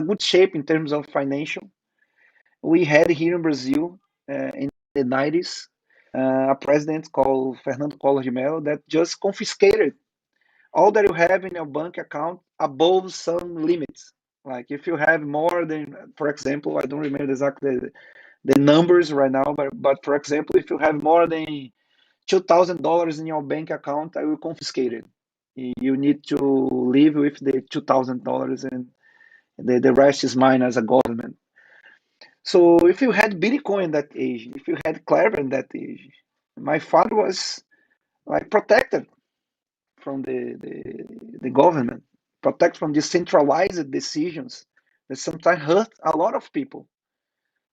good shape in terms of financial. We had here in Brazil in the 90s a president called Fernando Collor de Mello that just confiscated all that you have in your bank account above some limits. Like if you have more than, for example, I don't remember exactly the numbers right now, but for example, if you have more than $2,000 in your bank account, I will confiscate it. You need to live with the $2,000, and the rest is mine as a government. So if you had Bitcoin that age, if you had Klever in that age, my father was like protected from the government, protect from decentralized decisions that sometimes hurt a lot of people.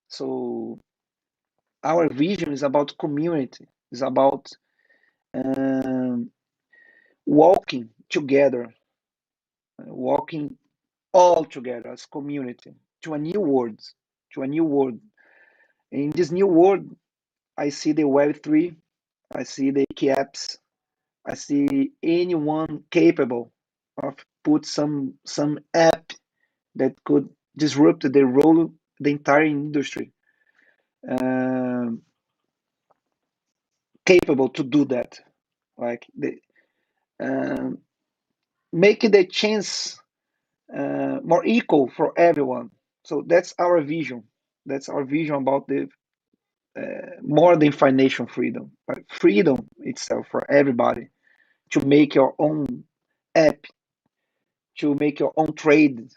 So our vision is about community, is about um, walking together, walking all together as community to a new world, to a new world. In this new world, I see the Web3, I see the key apps, I see anyone capable of put some app that could disrupt the entire industry, um, capable to do that. Like um, make the chance more equal for everyone. So that's our vision. That's our vision about the more than financial freedom, but freedom itself for everybody to make your own app, to make your own trade,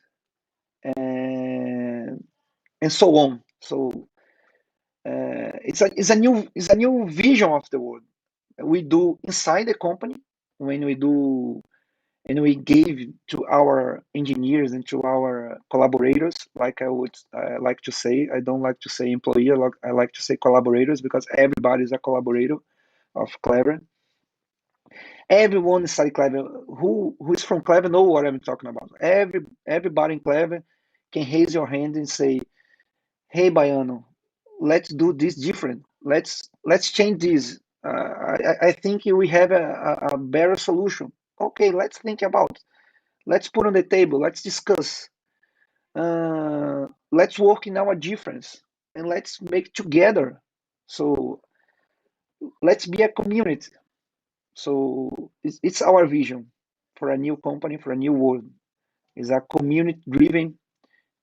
and so on. So it's a new vision of the world. We do inside the company when we do and we gave to our engineers and to our collaborators. Like I would like to say, I don't like to say employee. I like to say collaborators because everybody is a collaborator of Klever. Everyone inside Klever who is from Klever know what I'm talking about. Everybody in Klever can raise your hand and say, "Hey, Baiano, let's do this different. Let's change this. I think we have a better solution. Okay, let's think about. Let's put on the table. Let's discuss. Let's work in our difference and let's make together. So let's be a community. So it's our vision. for a new company, for a new world. It's a community-driven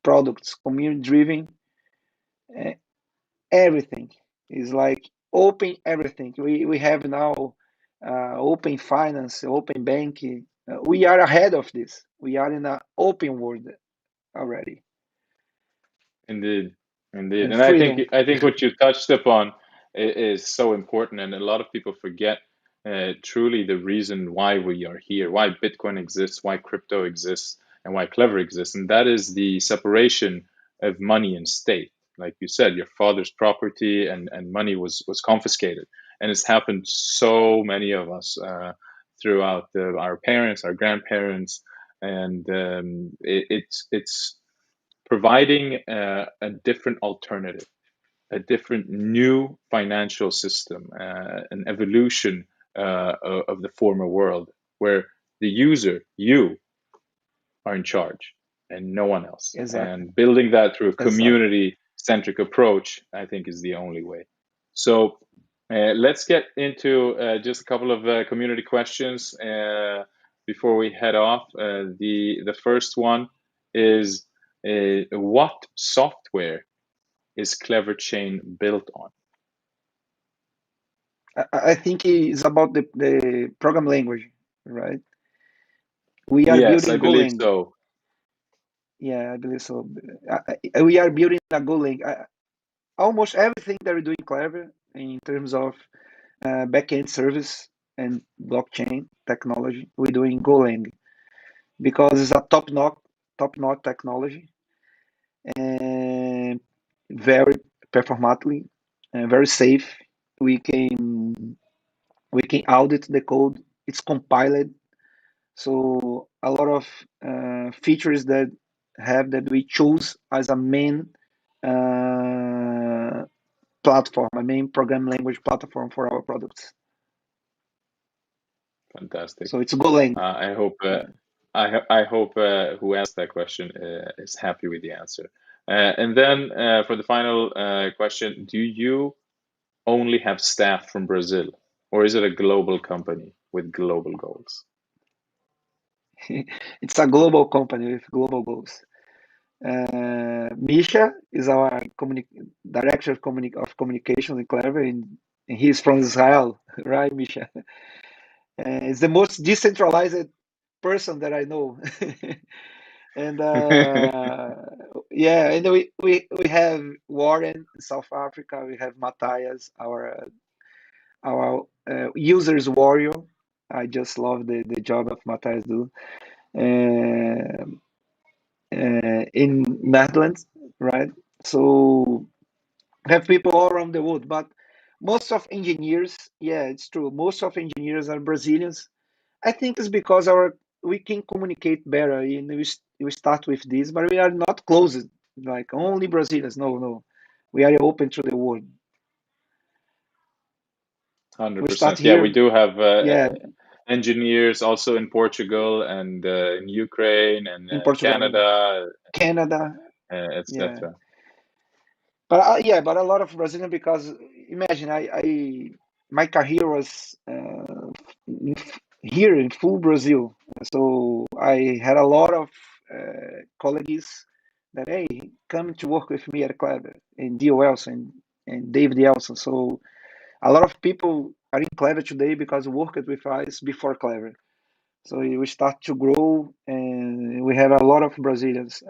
products, community-driven everything. It's like open everything. We have now open finance, open banking. We are ahead of this. We are in an open world already. Indeed, indeed, And and freedom. I think what you touched upon is so important, and a lot of people forget truly the reason why we are here, why Bitcoin exists, why crypto exists, and why Klever exists, and that is the separation of money and state. Like you said, your father's property and money was confiscated, and it's happened to so many of us throughout our parents, our grandparents, and it's providing a different alternative, a different new financial system, an evolution of the former world where the user, you, are in charge and no one else. Exactly. And building that through a Exactly. community centric approach, I think, is the only way. So let's get into just a couple of community questions before we head off. The first one is what software is KleverChain built on? I think it's about the program language, right? We are Yes, I building believe Golang. so. Yeah, I believe so. We are building a Golang. Almost everything that we do in Clever in terms of backend service and blockchain technology, we do in Golang because it's a top-notch technology and very performantly and very safe. We can we can audit the code. It's compiled, so a lot of features that we choose as a main uh, platform, a main program language platform for our products. Fantastic. So it's Golang. I hope Yeah. I hope who asked that question is happy with the answer. And then for the final question, do you only have staff from Brazil, or is it a global company with global goals? It's a global company with global goals. Misha is our director of communication in Clever, and he's from Israel, right, Misha? He's the most decentralized person that I know. And yeah, and we have Warren in South Africa. We have Matthias, our users warrior. I just love the job of Matthias do. Uh, in Netherlands, right? So we have people all around the world, but most of engineers, yeah, it's true. Most of engineers are Brazilians. I think it's because our we can communicate better, and we start with this, but we are not closed like only Brazilians. No, no, we are open to the world. We start 100%. Yeah, we here, do have yeah, engineers also in Portugal and in Ukraine and in Portugal, Canada, Canada, yeah. etc. But yeah, but a lot of Brazilian because imagine I my career was here in full Brazil, so I had a lot of colleagues that hey come to work with me at Kleber and Dio Elson and David Elson. So a lot of people are in Kleber today because worked with us before Kleber. So we start to grow, and we have a lot of Brazilians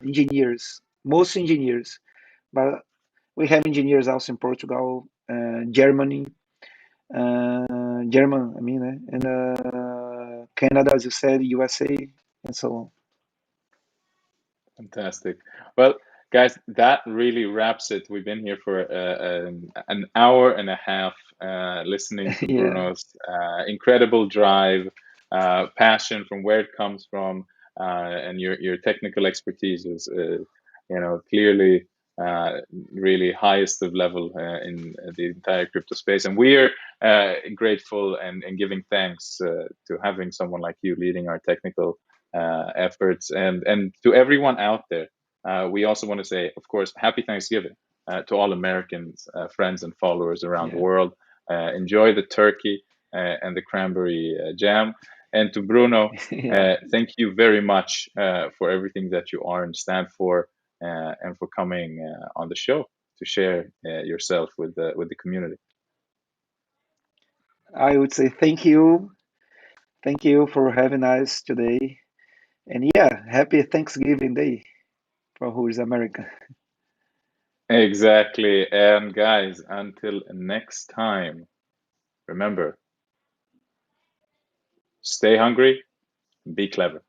engineers, most engineers, but we have engineers also in Portugal, Germany, German, I mean, and Canada, as you said, USA, and so on. Fantastic. Well, guys, that really wraps it. We've been here for an hour and a half listening to Yeah, Bruno's incredible drive, passion from where it comes from, and your technical expertise is, clearly uh, really highest of level in the entire crypto space. And we are grateful and giving thanks to having someone like you leading our technical efforts, and to everyone out there. We also want to say, of course, happy Thanksgiving to all Americans, friends, and followers around the yeah, world. Enjoy the turkey and the cranberry jam. And to Bruno, Yeah, thank you very much for everything that you are and stand for, and for coming on the show to share yourself with the community. I would say thank you. Thank you for having us today. And yeah, happy Thanksgiving Day for who is American. Exactly. And guys, until next time, remember, stay hungry, be clever.